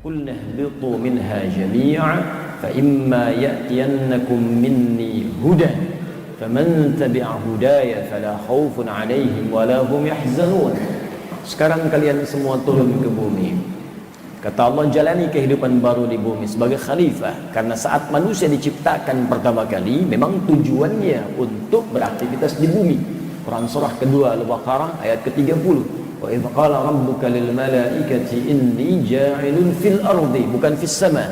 قُلْنَا اهْبِطُوا مِنْهَا جَمِيعًا فَإِمَّا يَأْتِيَنَّكُمْ مِنِّي هُدًى فَمَنْ تَبِعَ هُدَايَ فَلَا خَوْفٌ عَلَيْهِمْ وَلَا هُمْ يَحْزَنُونَ. Sekarang kalian semua turun ke bumi. Kata Allah, jalani kehidupan baru di bumi sebagai khalifah. Karena saat manusia diciptakan pertama kali, memang tujuannya untuk beraktivitas di bumi. Quran surah kedua Al-Baqarah ayat ke-30. Wa idh qala rabbuka lil malaikati inni ja'ilun fil ardi, bukan fis sama.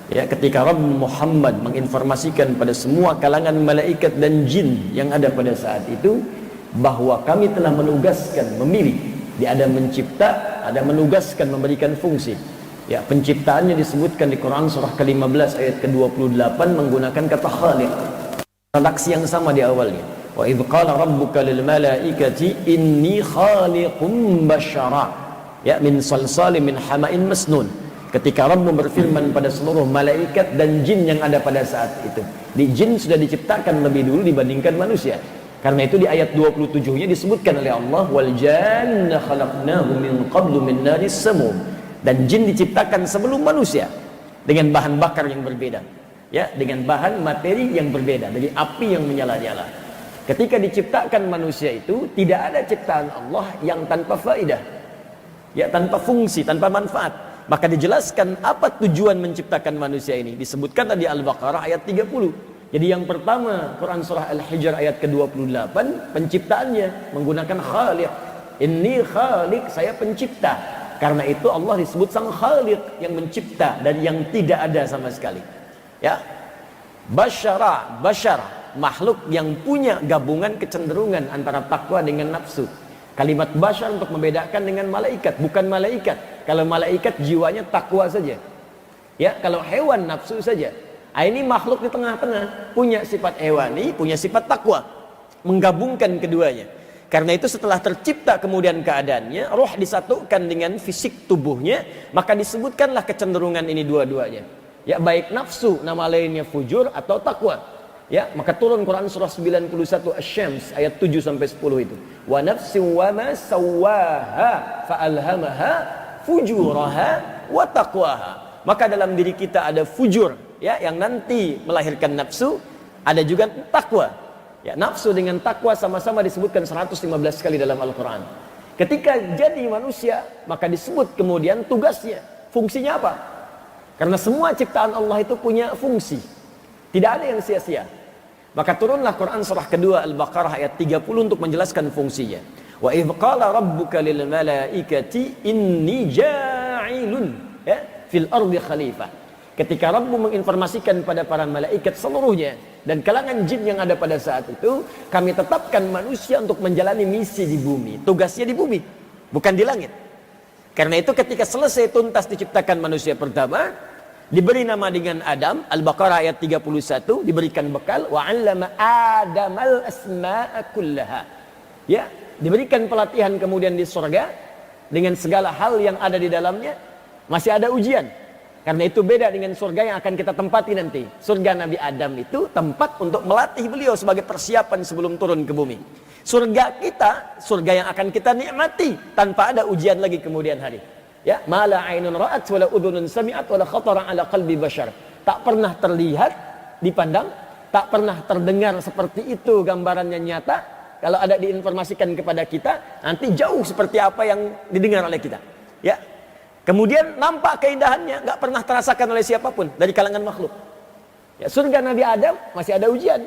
Ya, ketika Rabb Muhammad menginformasikan pada semua kalangan malaikat dan jin yang ada pada saat itu bahwa kami telah menugaskan, memilih, dia ada mencipta, ada menugaskan, memberikan fungsi. Ya, penciptaannya disebutkan di Quran surah ke-15 ayat ke-28 menggunakan kata khaliq. Redaksi yang sama di awalnya. Wa idh qala rabbuka lil malaikati inni khaliqum basyara, ya, min salsalin min hama'in masnun. Ketika Rabb berfirman pada seluruh malaikat dan jin yang ada pada saat itu. Di jin sudah diciptakan lebih dulu dibandingkan manusia. Karena itu di ayat 27-nya disebutkan oleh Allah, wal janna khalaqnahu min qablu min naris samum. Dan jin diciptakan sebelum manusia dengan bahan bakar yang berbeda. Ya, dengan bahan materi yang berbeda dari api yang menyala-nyala. Ketika diciptakan manusia itu tidak ada ciptaan Allah yang tanpa faidah. Ya, tanpa fungsi, tanpa manfaat. Maka dijelaskan apa tujuan menciptakan manusia ini. Disebutkan tadi Al-Baqarah ayat 30. Jadi yang pertama, Quran surah Al-Hijr ayat ke-28, penciptaannya menggunakan khaliq. Inni khaliq, saya pencipta. Karena itu Allah disebut sang khaliq, yang mencipta dari yang tidak ada sama sekali. Ya. Basyara, basyar, makhluk yang punya gabungan kecenderungan antara takwa dengan nafsu. Kalimat basyar untuk membedakan dengan malaikat, bukan malaikat. Kalau malaikat jiwanya takwa saja. Ya, kalau hewan nafsu saja. Ini makhluk di tengah-tengah, punya sifat hewani, punya sifat takwa, menggabungkan keduanya. Karena itu setelah tercipta kemudian keadaannya, roh disatukan dengan fisik tubuhnya, maka disebutkanlah kecenderungan ini dua-duanya. Ya, baik nafsu, nama lainnya fujur atau takwa. Ya, maka turun Quran surah 91 Asy-Syams ayat 7 sampai 10 itu. Wa nafsin wa ma sawwaha fa alhamaha fujuraha wa taqwaha. Maka dalam diri kita ada fujur, ya, yang nanti melahirkan nafsu, ada juga takwa. Ya, nafsu dengan takwa sama-sama disebutkan 115 kali dalam Al-Qur'an. Ketika jadi manusia, maka disebut kemudian tugasnya, fungsinya apa? Karena semua ciptaan Allah itu punya fungsi. Tidak ada yang sia-sia. Maka turunlah Quran surah kedua Al-Baqarah ayat 30 untuk menjelaskan fungsinya. Wa idh qala rabbuka lil malaikati inni ja'ilun, ya, fil ardi khalifah. Ketika Rabbu menginformasikan pada para malaikat seluruhnya dan kalangan jin yang ada pada saat itu, kami tetapkan manusia untuk menjalani misi di bumi. Tugasnya di bumi, bukan di langit. Karena itu ketika selesai tuntas diciptakan manusia pertama, diberi nama dengan Adam, Al-Baqarah ayat 31, diberikan bekal, wa 'allama Adamal asma'a kullaha. Ya, diberikan pelatihan kemudian di surga dengan segala hal yang ada di dalamnya. Masih ada ujian. Karena itu beda dengan surga yang akan kita tempati nanti. Surga Nabi Adam itu tempat untuk melatih beliau sebagai persiapan sebelum turun ke bumi. Surga kita, surga yang akan kita nikmati tanpa ada ujian lagi kemudian hari. Ya, mala ainun ra'at wala udhunun sami'at wala khatara ala qalbi bashar. Tak pernah terlihat, dipandang, tak pernah terdengar seperti itu gambarannya nyata. Kalau ada diinformasikan kepada kita, nanti jauh seperti apa yang didengar oleh kita. Ya. Kemudian nampak keindahannya, nggak pernah terasakan oleh siapapun dari kalangan makhluk. Ya, surga Nabi Adam masih ada ujian.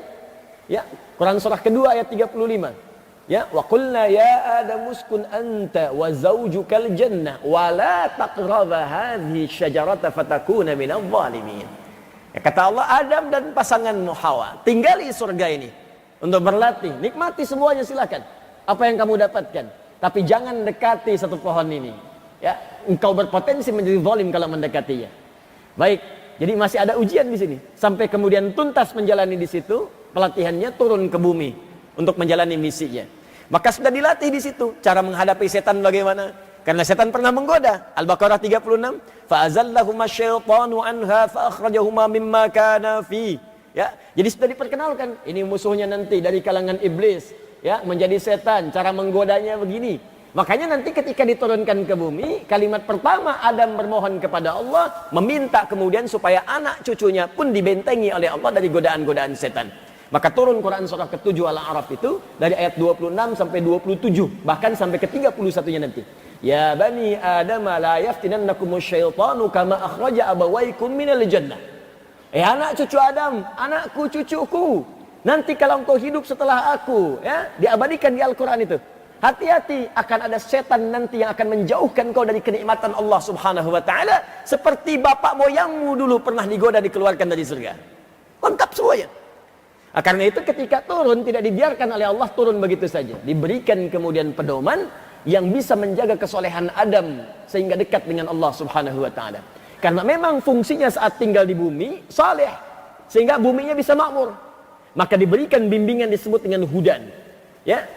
Ya, Quran surah kedua ayat 35. Ya, wa qulna ya Adam uskun anta wa zawjukal jannah wa la taqraba hadhihi syajarata fatakuna minadh dhalimin. Ya, kata Allah, Adam dan pasanganmu Hawa, tinggali surga ini untuk berlatih, nikmati semuanya silakan. Apa yang kamu dapatkan, tapi jangan dekati satu pohon ini. Ya, engkau berpotensi menjadi zalim kalau mendekatinya. Baik, jadi masih ada ujian di sini. Sampai kemudian tuntas menjalani di situ, pelatihannya turun ke bumi untuk menjalani misinya. Maka sudah dilatih di situ cara menghadapi setan bagaimana? Karena setan pernah menggoda. Al-Baqarah 36, fa'azallahuma syaitanu anha fa'akhrajahuma mimma kana fi. Ya, jadi sudah diperkenalkan, ini musuhnya nanti dari kalangan iblis, ya, menjadi setan, cara menggodanya begini. Makanya nanti ketika diturunkan ke bumi, kalimat pertama Adam bermohon kepada Allah, meminta kemudian supaya anak cucunya pun dibentengi oleh Allah dari godaan-godaan setan. Maka turun Quran surah ke-7 Al-A'raf itu dari ayat 26 sampai 27, bahkan sampai ke 31-nya nanti. Ya bani Adam la yaftinannakumus syaitanu kama akhraja abawaykum minal jannah. Anak cucu Adam, anakku cucuku, nanti kalau engkau hidup setelah aku, ya, diabadikan di Al-Quran itu. Hati-hati, akan ada setan nanti yang akan menjauhkan kau dari kenikmatan Allah Subhanahu wa taala, seperti bapak moyangmu dulu pernah digoda dikeluarkan dari surga. Lengkap semuanya. Karena itu ketika turun tidak dibiarkan oleh Allah turun begitu saja. Diberikan kemudian pedoman yang bisa menjaga kesolehan Adam sehingga dekat dengan Allah Subhanahu wa taala. Karena memang fungsinya saat tinggal di bumi saleh, sehingga buminya bisa makmur. Maka diberikan bimbingan disebut dengan hudan. Ya.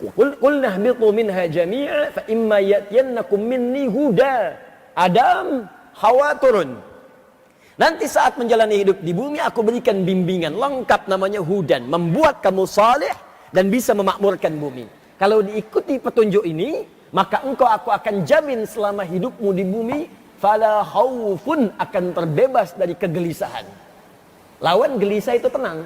Qulna ihbitu minha jami'a fa imma ya'tiyannakum minni huda. Adam, Hawa turun. Nanti saat menjalani hidup di bumi aku berikan bimbingan lengkap namanya hudan, membuat kamu saleh dan bisa memakmurkan bumi. Kalau diikuti petunjuk ini, maka engkau aku akan jamin selama hidupmu di bumi fala khaufun, akan terbebas dari kegelisahan. Lawan gelisah itu tenang.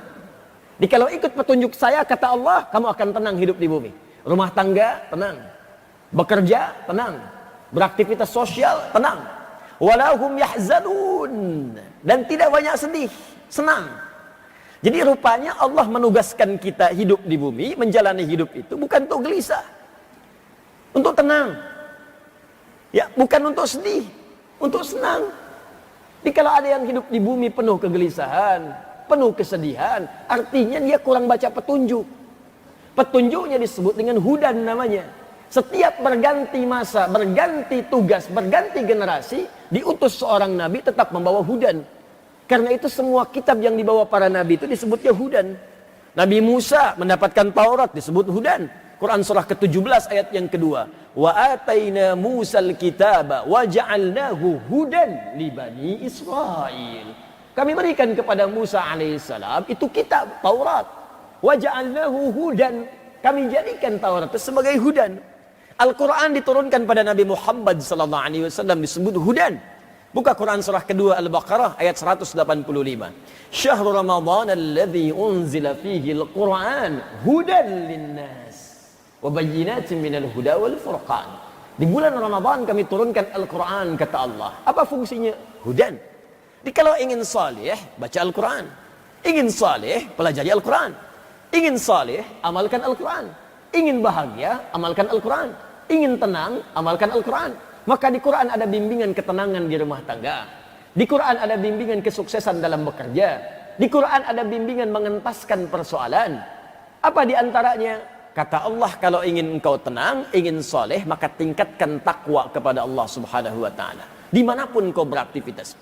Jadi kalau ikut petunjuk saya, kata Allah, kamu akan tenang hidup di bumi. Rumah tangga, tenang. Bekerja, tenang. Beraktivitas sosial, tenang. Walahum yahzanun. Dan tidak banyak sedih, senang. Jadi rupanya Allah menugaskan kita hidup di bumi, menjalani hidup itu bukan untuk gelisah. Untuk tenang. Ya, bukan untuk sedih, untuk senang. Jadi kalau ada yang hidup di bumi penuh kegelisahan, penuh kesedihan, artinya dia kurang baca petunjuk. Petunjuknya disebut dengan hudan namanya. Setiap berganti masa, berganti tugas, berganti generasi, diutus seorang nabi tetap membawa hudan. Karena itu semua kitab yang dibawa para nabi itu disebutnya hudan. Nabi Musa mendapatkan Taurat disebut hudan. Quran surah ke-17 ayat yang kedua. Wa ataina Musal kitaba wa ja'alnahu hudan li bani Israil. Kami berikan kepada Musa alaihissalam itu kitab Taurat. Wa ja'alnahu hudan. Kami jadikan Taurat itu sebagai hudan. Al-Quran diturunkan pada Nabi Muhammad sallallahu alaihi wasallam disebut hudan. Buka Quran surah kedua Al-Baqarah ayat 185. Syahrul Ramadan alladzi unzila fihi al-Quran hudan linnas wa bayyinatin minal huda wal furqan. Di bulan Ramadan kami turunkan Al-Quran, kata Allah. Apa fungsinya? Hudan. Jadi kalau ingin saleh, baca Al-Quran. Ingin saleh, pelajari Al-Quran. Ingin saleh, amalkan Al-Quran. Ingin bahagia, amalkan Al-Quran. Ingin tenang, amalkan Al-Quran. Maka di Quran ada bimbingan ketenangan di rumah tangga. Di Quran ada bimbingan kesuksesan dalam bekerja. Di Quran ada bimbingan mengentaskan persoalan. Apa di antaranya? Kata Allah, kalau ingin engkau tenang, ingin saleh, maka tingkatkan takwa kepada Allah Subhanahu wa taala. Dimanapun kau beraktivitas.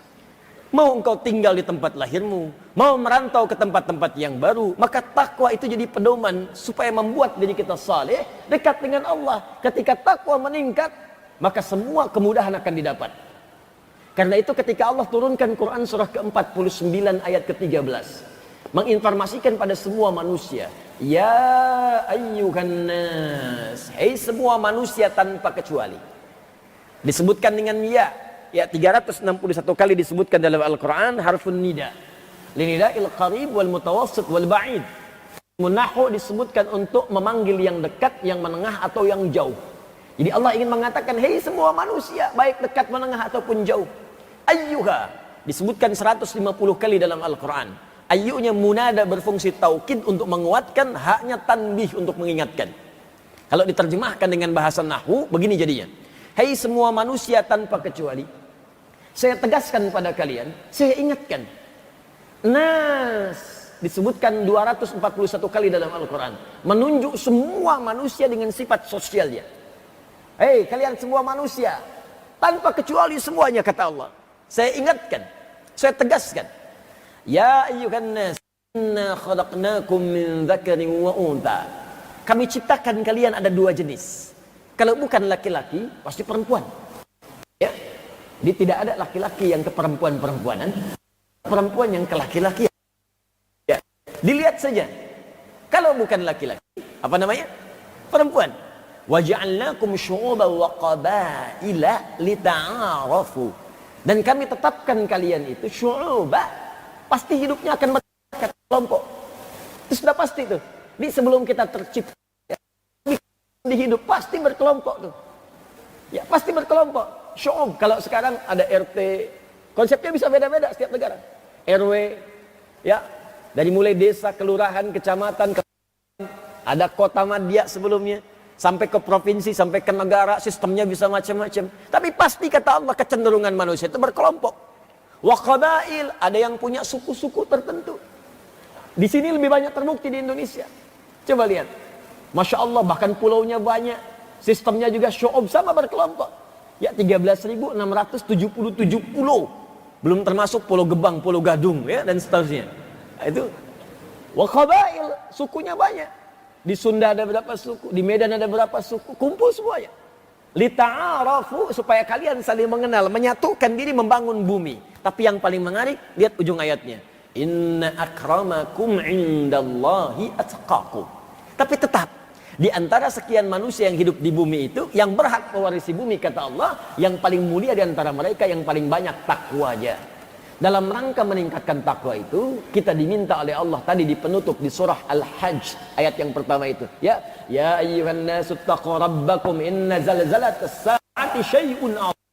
Mau engkau tinggal di tempat lahirmu, mau merantau ke tempat-tempat yang baru, maka takwa itu jadi pedoman supaya membuat diri kita saleh, dekat dengan Allah. Ketika takwa meningkat, maka semua kemudahan akan didapat. Karena itu ketika Allah turunkan Quran surah ke-49 ayat ke-13, menginformasikan pada semua manusia, ya ayyuhan nas, hei semua manusia tanpa kecuali. Disebutkan dengan ya 361 kali disebutkan dalam Al-Quran harfun nida. Linida'il qarib wal mutawassit wal ba'id. Munahu disebutkan untuk memanggil yang dekat, yang menengah atau yang jauh. Jadi Allah ingin mengatakan, hei semua manusia, baik dekat, menengah ataupun jauh. Ayyuha disebutkan 150 kali dalam Al-Quran. Ayyunya munada berfungsi taukid untuk menguatkan, haknya tanbih untuk mengingatkan. Kalau diterjemahkan dengan bahasa nahwu, begini jadinya. Hei semua manusia tanpa kecuali, saya tegaskan pada kalian, saya ingatkan. Nas disebutkan 241 kali dalam Al-Quran, menunjuk semua manusia dengan sifat sosialnya. Hei kalian semua manusia, tanpa kecuali semuanya, kata Allah. Saya ingatkan, saya tegaskan. Ya ayyuhan nas, inna khalaqnakum min dzakarin wa untha. Kami ciptakan kalian ada dua jenis. Kalau bukan laki-laki, pasti perempuan. Ya. Jadi tidak ada laki-laki yang ke perempuan-perempuanan, perempuan yang ke laki-laki. Ya. Dilihat saja. Kalau bukan laki-laki, apa namanya? Perempuan. Waja'alnakum syu'uban wa qabaila lita'arafu. Dan kami tetapkan kalian itu syu'uba, pasti hidupnya akan berkelompok. Itu sudah pasti tuh. Di sebelum kita tercipta di hidup pasti berkelompok tuh. Ya, pasti berkelompok. Syu'ub, kalau sekarang ada RT, konsepnya bisa beda-beda setiap negara. RW, ya, dari mulai desa, kelurahan, kecamatan, ada kota madya sebelumnya, sampai ke provinsi, sampai ke negara, sistemnya bisa macam-macam. Tapi pasti kata Allah kecenderungan manusia itu berkelompok. Wa qabail, ada yang punya suku-suku tertentu. Di sini lebih banyak terbukti di Indonesia. Coba lihat. Masya Allah, bahkan pulaunya banyak. Sistemnya juga syu'ub, sama berkelompok. Ya, 13.677 pulau. Belum termasuk Pulau Gebang, Pulau Gadung, ya, dan seterusnya. Nah, itu. Wa qabail, sukunya banyak. Di Sunda ada berapa suku, di Medan ada berapa suku, kumpul semuanya. Lita'arafu, supaya kalian saling mengenal, menyatukan diri, membangun bumi. Tapi yang paling menarik, lihat ujung ayatnya. Inna akramakum indallahi atqakum. Tapi tetap, di antara sekian manusia yang hidup di bumi itu, yang berhak mewarisi bumi, kata Allah, yang paling mulia di antara mereka yang paling banyak takwanya. Dalam rangka meningkatkan takwa itu, kita diminta oleh Allah tadi di penutup di surah Al-Hajj ayat yang pertama itu. Ya ayyuhan nasu taqu rabbakum inna zalzalatas saati syai'un 'adzim.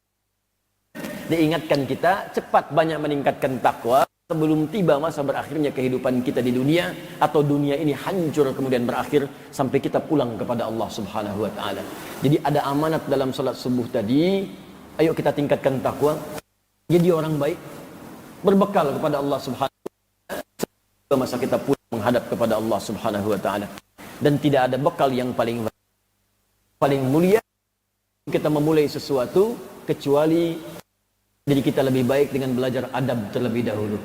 Diingatkan kita cepat banyak meningkatkan takwa sebelum tiba masa berakhirnya kehidupan kita di dunia, atau dunia ini hancur kemudian berakhir sampai kita pulang kepada Allah Subhanahu wa taala. Jadi ada amanat dalam salat subuh tadi. Ayo kita tingkatkan takwa, jadi orang baik, berbekal kepada Allah Subhanahu wa taala masa kita pulang menghadap kepada Allah Subhanahu wa taala. Dan tidak ada bekal yang paling mulia kita memulai sesuatu kecuali jadi kita lebih baik dengan belajar adab terlebih dahulu.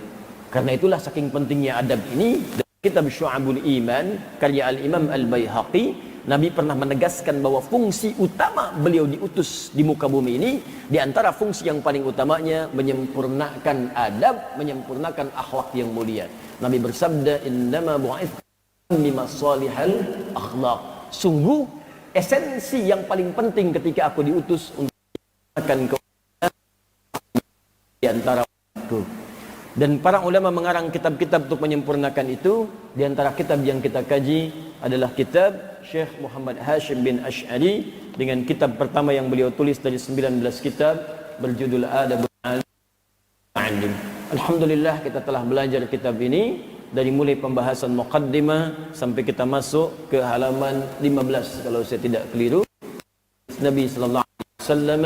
Karena itulah saking pentingnya adab ini, dalam kitab Syu'abul Iman karya Al-Imam Al-Baihaqi, Nabi pernah menegaskan bahwa fungsi utama beliau diutus di muka bumi ini, di antara fungsi yang paling utamanya menyempurnakan adab, menyempurnakan akhlak yang mulia. Nabi bersabda, "Innama bu'ithtu limasalihal akhlaq." Sungguh esensi yang paling penting ketika aku diutus untuk menyempurnakan di antara aku. Dan para ulama mengarang kitab-kitab untuk menyempurnakan itu. Di antara kitab yang kita kaji adalah kitab Syekh Muhammad Hashim bin Ash'ari, dengan kitab pertama yang beliau tulis dari 19 kitab berjudul Adabul Alim. Alhamdulillah kita telah belajar kitab ini dari mulai pembahasan muqaddimah sampai kita masuk ke halaman 15 kalau saya tidak keliru. Nabi sallallahu alaihi wasallam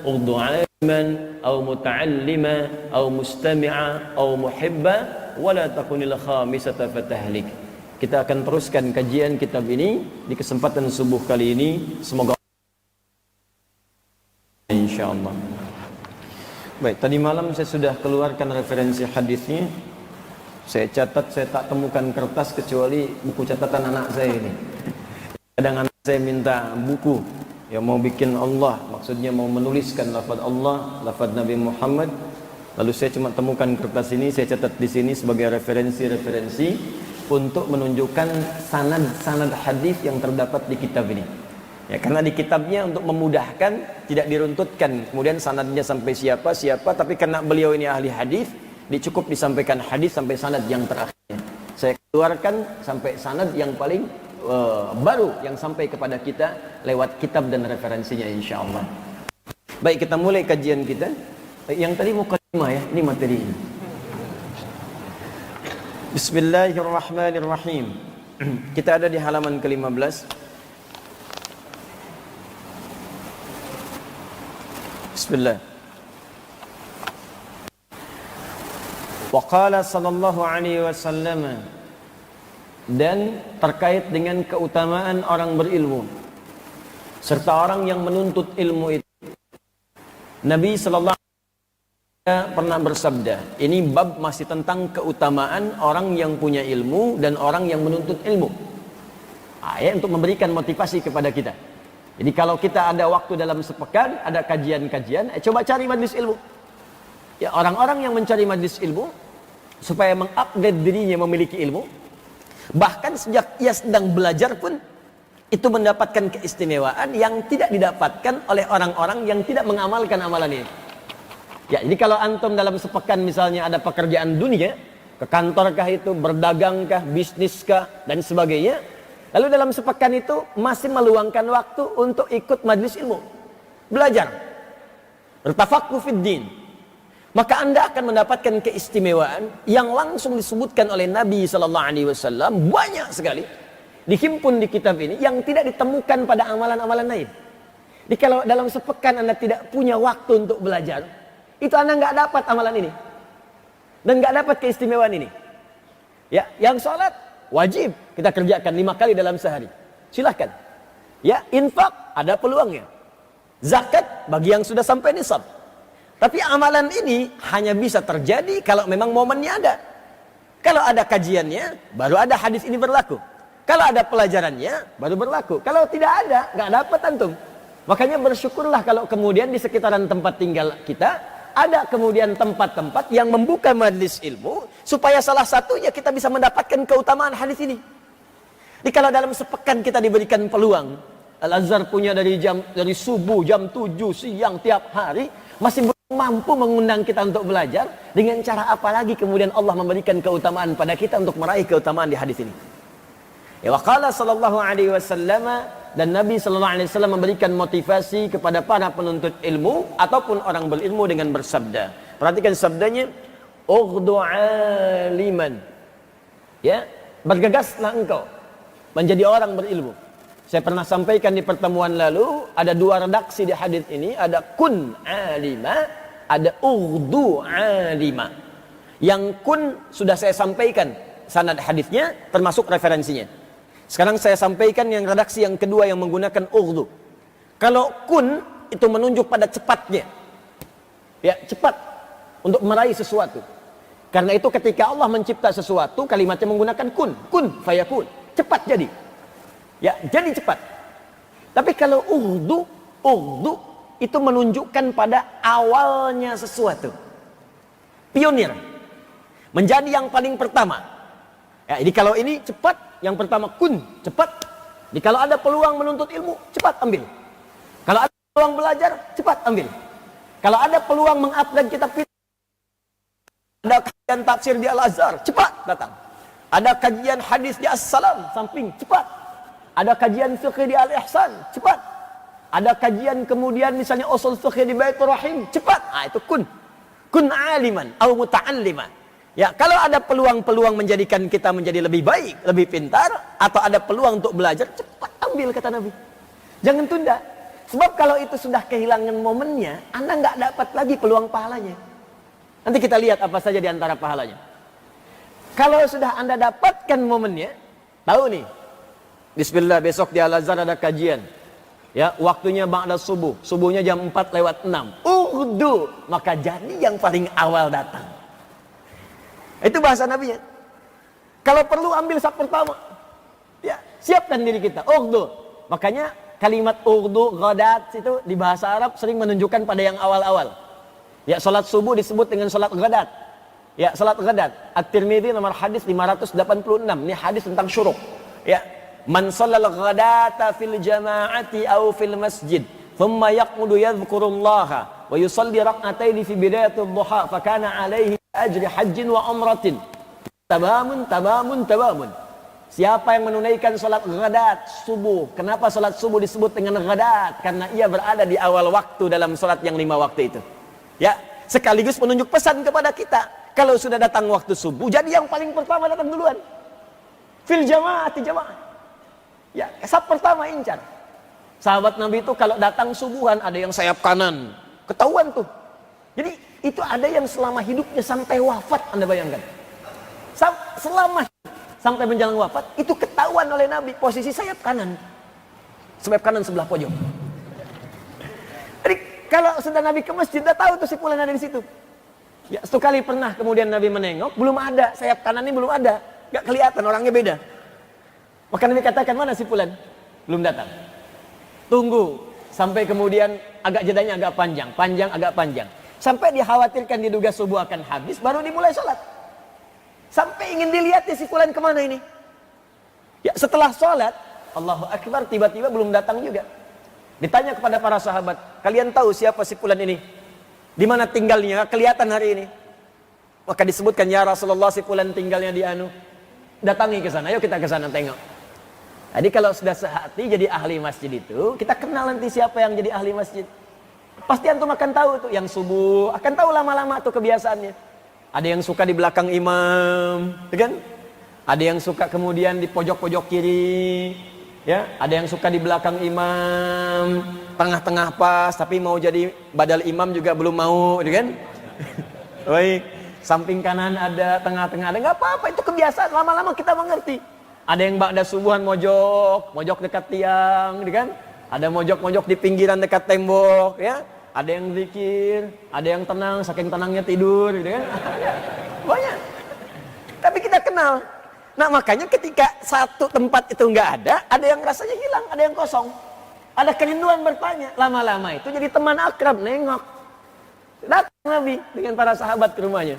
urdu aliman aw muta'allima aw mustami'a aw muhibba wala takunil khamisata fatahlik. Kita akan teruskan kajian kitab ini di kesempatan subuh kali ini, semoga insyaallah. Baik, tadi malam saya sudah keluarkan referensi hadisnya. Saya catat, saya tak temukan kertas kecuali buku catatan anak saya ini. Kadang anak saya minta buku yang mau bikin Allah, maksudnya mau menuliskan lafaz Allah, lafaz Nabi Muhammad. Lalu saya cuma temukan kertas ini, saya catat di sini sebagai referensi-referensi untuk menunjukkan sanad-sanad hadis yang terdapat di kitab ini. Ya, karena di kitabnya untuk memudahkan, tidak diruntutkan kemudian sanadnya sampai siapa, tapi karena beliau ini ahli hadis, cukup disampaikan hadis sampai sanad yang terakhir. Saya keluarkan sampai sanad yang paling baru yang sampai kepada kita lewat kitab dan referensinya insyaallah. Baik, kita mulai kajian kita. Yang tadi mukadimah ya, ini materi ini. Bismillahirrahmanirrahim. Kita ada di halaman ke-15. Bismillah. Wa qala sallallahu alaihi wasallam, dan terkait dengan keutamaan orang berilmu serta orang yang menuntut ilmu itu, Nabi sallallahu alaihi wasallam pernah bersabda. Ini bab masih tentang keutamaan orang yang punya ilmu dan orang yang menuntut ilmu. Ya, untuk memberikan motivasi kepada kita. Jadi kalau kita ada waktu dalam sepekan, ada kajian-kajian, coba cari majlis ilmu. Ya, orang-orang yang mencari majlis ilmu supaya mengupgrade dirinya memiliki ilmu. Bahkan sejak ia sedang belajar pun, itu mendapatkan keistimewaan yang tidak didapatkan oleh orang-orang yang tidak mengamalkan amalan ini. Ya, jadi kalau antum dalam sepekan misalnya ada pekerjaan dunia, ke kantorkah itu, berdagangkah, bisniskah, dan sebagainya, lalu dalam sepekan itu masih meluangkan waktu untuk ikut majelis ilmu, belajar, bertafaqquh fid din, maka Anda akan mendapatkan keistimewaan yang langsung disebutkan oleh Nabi sallallahu alaihi wasallam banyak sekali, dihimpun di kitab ini yang tidak ditemukan pada amalan-amalan lain. Jadi kalau dalam sepekan Anda tidak punya waktu untuk belajar, itu Anda nggak dapat amalan ini dan nggak dapat keistimewaan ini. Ya, yang sholat wajib kita kerjakan 5 kali dalam sehari, silahkan. Ya, infak ada peluangnya, zakat bagi yang sudah sampai nisab. Tapi amalan ini hanya bisa terjadi kalau memang momennya ada. Kalau ada kajiannya, baru ada hadis ini berlaku. Kalau ada pelajarannya, baru berlaku. Kalau tidak ada, nggak dapat antum. Makanya bersyukurlah kalau kemudian di sekitaran tempat tinggal kita ada kemudian tempat-tempat yang membuka majelis ilmu, supaya salah satunya kita bisa mendapatkan keutamaan hadis ini. Jadi kalau dalam sepekan kita diberikan peluang, Al-Azhar punya dari subuh jam 7 siang tiap hari, masih belum mampu mengundang kita untuk belajar, dengan cara apa lagi kemudian Allah memberikan keutamaan pada kita untuk meraih keutamaan di hadis ini. Ya, waqala sallallahu alaihi wasallam, dan Nabi sallallahu alaihi wasallam memberikan motivasi kepada para penuntut ilmu ataupun orang berilmu dengan bersabda. Perhatikan sabdanya, ughdu aliman. Ya, bergegaslah engkau menjadi orang berilmu. Saya pernah sampaikan di pertemuan lalu, ada 2 redaksi di hadis ini, ada kun alima, ada ughdu alima. Yang kun sudah saya sampaikan sanad hadisnya termasuk referensinya. Sekarang saya sampaikan yang redaksi yang kedua yang menggunakan ughdu. Kalau kun itu menunjuk pada cepatnya. Ya, cepat untuk meraih sesuatu. Karena itu ketika Allah mencipta sesuatu, kalimatnya menggunakan kun. Kun fayakun. Cepat jadi. Ya, jadi cepat. Tapi kalau ughdu itu menunjukkan pada awalnya sesuatu. Pionir. Menjadi yang paling pertama. Ya, jadi kalau ini cepat, yang pertama kun, cepat. Jadi kalau ada peluang menuntut ilmu, cepat ambil. Kalau ada peluang belajar, cepat ambil. Kalau ada peluang mengupgrade kitab fiqh, ada kajian tafsir di Al-Azhar, cepat datang. Ada kajian hadis di As-Salam, samping, cepat. Ada kajian fiqh di Al-Ihsan, cepat. Ada kajian kemudian misalnya usul fiqh di Baitur Rahim, cepat. Ah, itu kun. Kun aliman atau muta'alliman. Ya, kalau ada peluang-peluang menjadikan kita menjadi lebih baik, lebih pintar, atau ada peluang untuk belajar, cepat ambil kata Nabi. Jangan tunda. Sebab kalau itu sudah kehilangan momennya, Anda nggak dapat lagi peluang pahalanya. Nanti kita lihat apa saja di antara pahalanya. Kalau sudah Anda dapatkan momennya, tahu nih, bismillah besok di Al-Azhar ada kajian. Ya, waktunya ba'da subuh. Subuhnya jam 4:06. Ughdu, maka jadi yang paling awal datang. Itu bahasa Nabi ya. Kalau perlu ambil saf pertama. Ya, siapkan diri kita. Ughdu. Makanya kalimat ughdu, ghadat itu di bahasa Arab sering menunjukkan pada yang awal-awal. Ya, salat subuh disebut dengan salat ghadat. Ya, salat ghadat. At-Tirmidzi nomor hadis 586. Ini hadis tentang syuruk. Ya, man shallal ghadata fil jama'ati aw fil masjid, thumma yaqudu yadhkurullaha wa yusalli rak'ataini fi bidayatil duha, fa kana 'alaihi ajri hajjin wa umratin. Tabamun. Siapa yang menunaikan salat ghadat subuh? Kenapa salat subuh disebut dengan ghadat? Karena ia berada di awal waktu dalam salat yang 5 waktu itu. Ya, sekaligus menunjuk pesan kepada kita. Kalau sudah datang waktu subuh, jadi yang paling pertama datang duluan. Fil jamaah. Ya, saf pertama incar. Sahabat Nabi itu kalau datang subuhan ada yang sayap kanan. Ketahuan tuh. Jadi itu ada yang selama hidupnya sampai wafat, Anda bayangkan. Selama sampai menjelang wafat, itu ketahuan oleh Nabi, posisi sayap kanan. Sayap kanan sebelah pojok. Jadi kalau sudah Nabi ke masjid, dah tahu tuh si fulan ada di situ. Ya, satu kali pernah kemudian Nabi menengok, belum ada, sayap kanan ini belum ada. Gak kelihatan, orangnya beda. Maka Nabi katakan, mana si fulan? Belum datang. Tunggu, sampai kemudian agak jedanya agak panjang, agak panjang. Sampai dikhawatirkan diduga subuh akan habis, baru dimulai sholat. Sampai ingin dilihat si fulan kemana ini. Ya, setelah sholat, Allahu Akbar, tiba-tiba belum datang juga. Ditanya kepada para sahabat, kalian tahu siapa si fulan ini? Di mana tinggalnya? Kelihatan hari ini. Maka disebutkan, ya Rasulullah, si fulan tinggalnya di anu. Datangi ke sana, ayo kita ke sana tengok. Jadi kalau sudah sehati jadi ahli masjid itu, kita kenal nanti siapa yang jadi ahli masjid. Pasti antum akan tahu tuh, yang subuh akan tahu lama-lama tuh kebiasaannya. Ada yang suka di belakang imam, kan? Ada yang suka kemudian di pojok-pojok kiri, ya. Ada yang suka di belakang imam, tengah-tengah pas, tapi mau jadi badal imam juga belum mau, kan? Baik, samping kanan ada, tengah-tengah ada, nggak apa-apa, itu kebiasaan. Lama-lama kita mengerti. Ada yang ba'da subuhan mojok dekat tiang, kan? Ada mojok di pinggiran dekat tembok, ya. Ada yang zikir, ada yang tenang, saking tenangnya tidur, gitu kan? Banyak. Tapi kita kenal. Nah makanya ketika satu tempat itu nggak ada yang rasanya hilang, ada yang kosong. Ada kerinduan bertanya. Lama-lama itu jadi teman akrab, nengok. Datang Nabi dengan para sahabat ke rumahnya.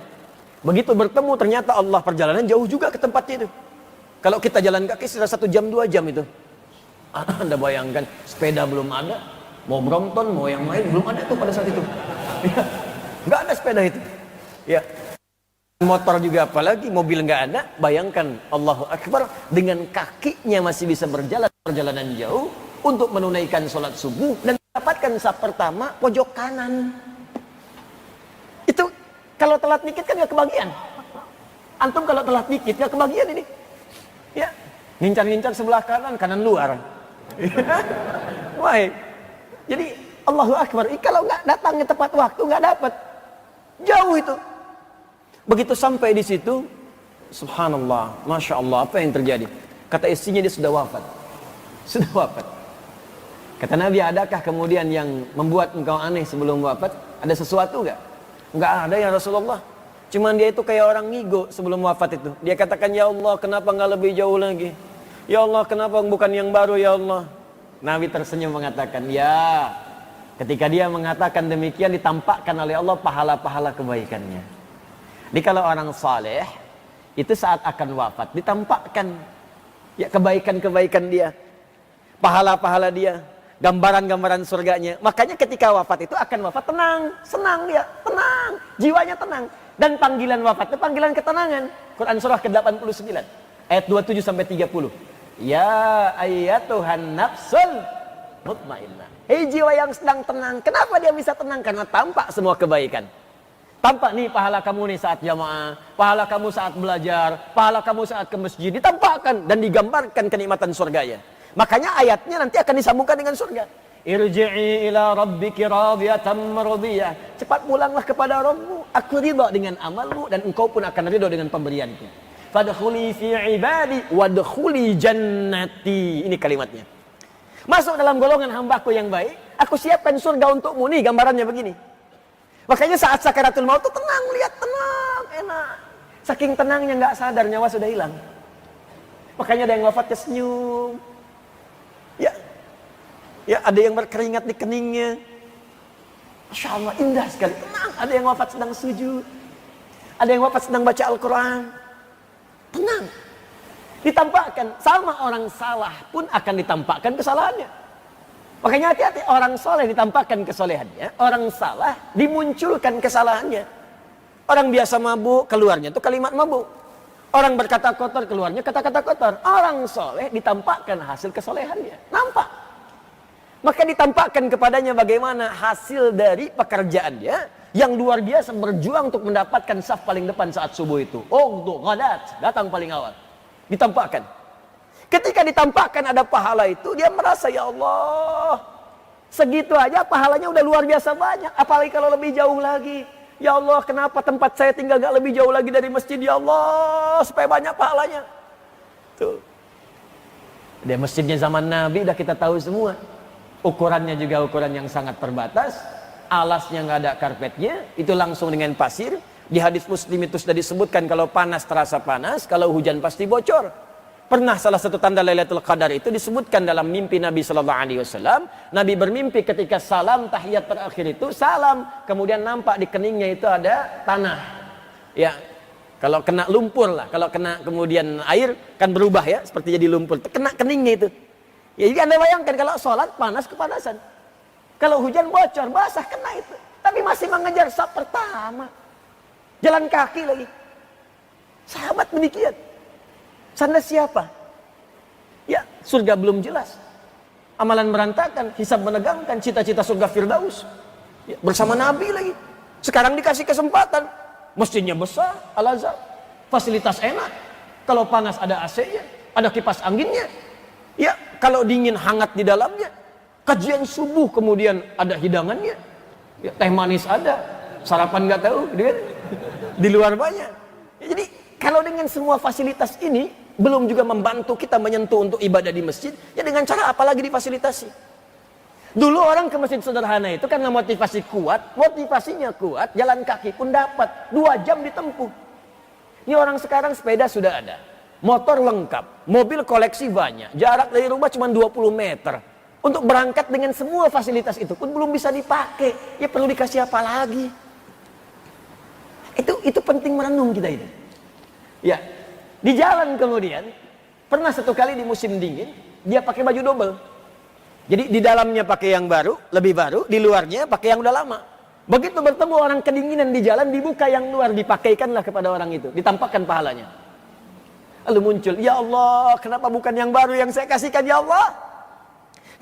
Begitu bertemu ternyata Allah, perjalanan jauh juga ke tempatnya itu. Kalau kita jalan kaki sudah 1 jam 2 jam itu. Anda bayangkan, sepeda belum ada, mau Brompton, mau yang lain belum ada tuh pada saat itu. Ya, nggak ada sepeda itu. Ya. Motor juga apalagi, mobil nggak ada. Bayangkan, Allahu Akbar, dengan kakinya masih bisa berjalan perjalanan jauh untuk menunaikan sholat subuh dan mendapatkan saf pertama pojok kanan. Itu kalau telat dikit kan nggak kebagian. Antum kalau telat dikit nggak kebagian ini. Ya, ngincar-ngincar sebelah kanan luar. Baik. Jadi Allahu Akbar, kalau nggak datangnya tepat waktu nggak dapat. Jauh itu. Begitu sampai di situ, subhanallah, masya Allah, apa yang terjadi? Kata istrinya, dia sudah wafat. Sudah wafat. Kata Nabi, adakah kemudian yang membuat engkau aneh sebelum wafat? Ada sesuatu nggak? Nggak ada ya Rasulullah. Cuman dia itu kayak orang ngigo sebelum wafat itu. Dia katakan, ya Allah, kenapa nggak lebih jauh lagi? Ya Allah, kenapa bukan yang baru ya Allah? Nabi tersenyum mengatakan, ya, ketika dia mengatakan demikian, ditampakkan oleh Allah pahala-pahala kebaikannya. Jadi kalau orang saleh itu saat akan wafat ditampakkan ya kebaikan-kebaikan dia, pahala-pahala dia, gambaran-gambaran surganya. Makanya ketika wafat itu akan wafat tenang, senang dia, tenang, jiwanya tenang. Dan panggilan wafat itu panggilan ketenangan. Quran surah ke-89 ayat 27 sampai 30. Ya ayyatuhan nafsul mutmainnah. Hei jiwa yang sedang tenang. Kenapa dia bisa tenang? Karena tampak semua kebaikan. Tampak nih pahala kamu nih saat jamaah, pahala kamu saat belajar, pahala kamu saat ke masjid, ditampakkan dan digambarkan kenikmatan surganya. Makanya ayatnya nanti akan disambungkan dengan surga. Irji'i ila rabbiki radiyatan mardiyah. Cepat pulanglah kepada Rabbmu. Aku ridha dengan amalmu dan engkau pun akan ridha dengan pemberianku. Fadkhuli fi ibadi wadkhuli jannati. Ini kalimatnya. Masuk dalam golongan hambaku yang baik, aku siapkan surga untukmu. Nih gambarannya begini. Makanya saat sakaratul maut itu tenang, lihat tenang, enak. Saking tenangnya nggak sadar nyawa sudah hilang. Makanya ada yang wafatnya senyum. Ya ada yang berkeringat di keningnya. Masya Allah, indah sekali, tenang. Ada yang wafat sedang sujud. Ada yang wafat sedang baca Al-Quran. Tenang. Ditampakkan, sama orang salah pun akan ditampakkan kesalahannya. Makanya hati-hati, orang soleh ditampakkan kesolehannya, orang salah dimunculkan kesalahannya. Orang biasa mabuk, keluarnya itu kalimat mabuk. Orang berkata kotor, keluarnya kata-kata kotor. Orang soleh ditampakkan hasil kesolehannya. Nampak. Maka ditampakkan kepadanya bagaimana hasil dari pekerjaannya yang luar biasa berjuang untuk mendapatkan saf paling depan saat subuh itu. Oh, ghadat, datang paling awal. Ditampakkan. Ketika ditampakkan ada pahala itu, dia merasa, ya Allah, segitu aja pahalanya udah luar biasa banyak. Apalagi kalau lebih jauh lagi. Ya Allah, kenapa tempat saya tinggal gak lebih jauh lagi dari masjid? Ya Allah, supaya banyak pahalanya. Tuh. Dia masjidnya zaman Nabi udah kita tahu semua. Ukurannya juga ukuran yang sangat terbatas. Alasnya nggak ada karpetnya, itu langsung dengan pasir. Di hadis Muslim itu sudah disebutkan kalau panas terasa panas, kalau hujan pasti bocor. Pernah salah satu tanda Lailatul Qadar itu disebutkan dalam mimpi Nabi sallallahu alaihi wasallam. Nabi bermimpi ketika salam tahiyat terakhir itu salam, kemudian nampak di keningnya itu ada tanah. Ya, kalau kena lumpur lah, kalau kena kemudian air kan berubah ya, seperti jadi lumpur. Kena keningnya itu. Ya, jadi Anda bayangkan kalau sholat panas kepanasan. Kalau hujan bocor, basah kena itu. Tapi masih mengejar saf pertama. Jalan kaki lagi. Sahabat demikian. Sanda siapa? Ya, surga belum jelas. Amalan berantakan, hisab menegangkan, cita-cita surga Firdaus. Ya, bersama Nabi lagi. Sekarang dikasih kesempatan. Masjidnya besar, Al-Azhar. Fasilitas enak. Kalau panas ada AC-nya, ada kipas anginnya. Ya, kalau dingin hangat di dalamnya. Kajian subuh kemudian ada hidangannya. Ya, teh manis ada. Sarapan nggak tahu, gitu kan? Di luar banyak. Ya, jadi kalau dengan semua fasilitas ini belum juga membantu kita menyentuh untuk ibadah di masjid, ya dengan cara apa lagi difasilitasi? Dulu orang ke masjid sederhana itu karena motivasinya kuat, jalan kaki pun dapat, 2 jam ditempuh. Ini orang sekarang sepeda sudah ada, motor lengkap, mobil koleksi banyak, jarak dari rumah cuma 20 meter. Untuk berangkat dengan semua fasilitas itu pun belum bisa dipakai, ya perlu dikasih apa lagi? Itu penting merenung kita itu. Ya, di jalan kemudian, pernah satu kali di musim dingin, dia pakai baju double. Jadi di dalamnya pakai yang baru, lebih baru, di luarnya pakai yang udah lama. Begitu bertemu orang kedinginan di jalan, dibuka yang luar, dipakaikanlah kepada orang itu, ditampakkan pahalanya. Lalu muncul, ya Allah, kenapa bukan yang baru yang saya kasihkan, ya Allah?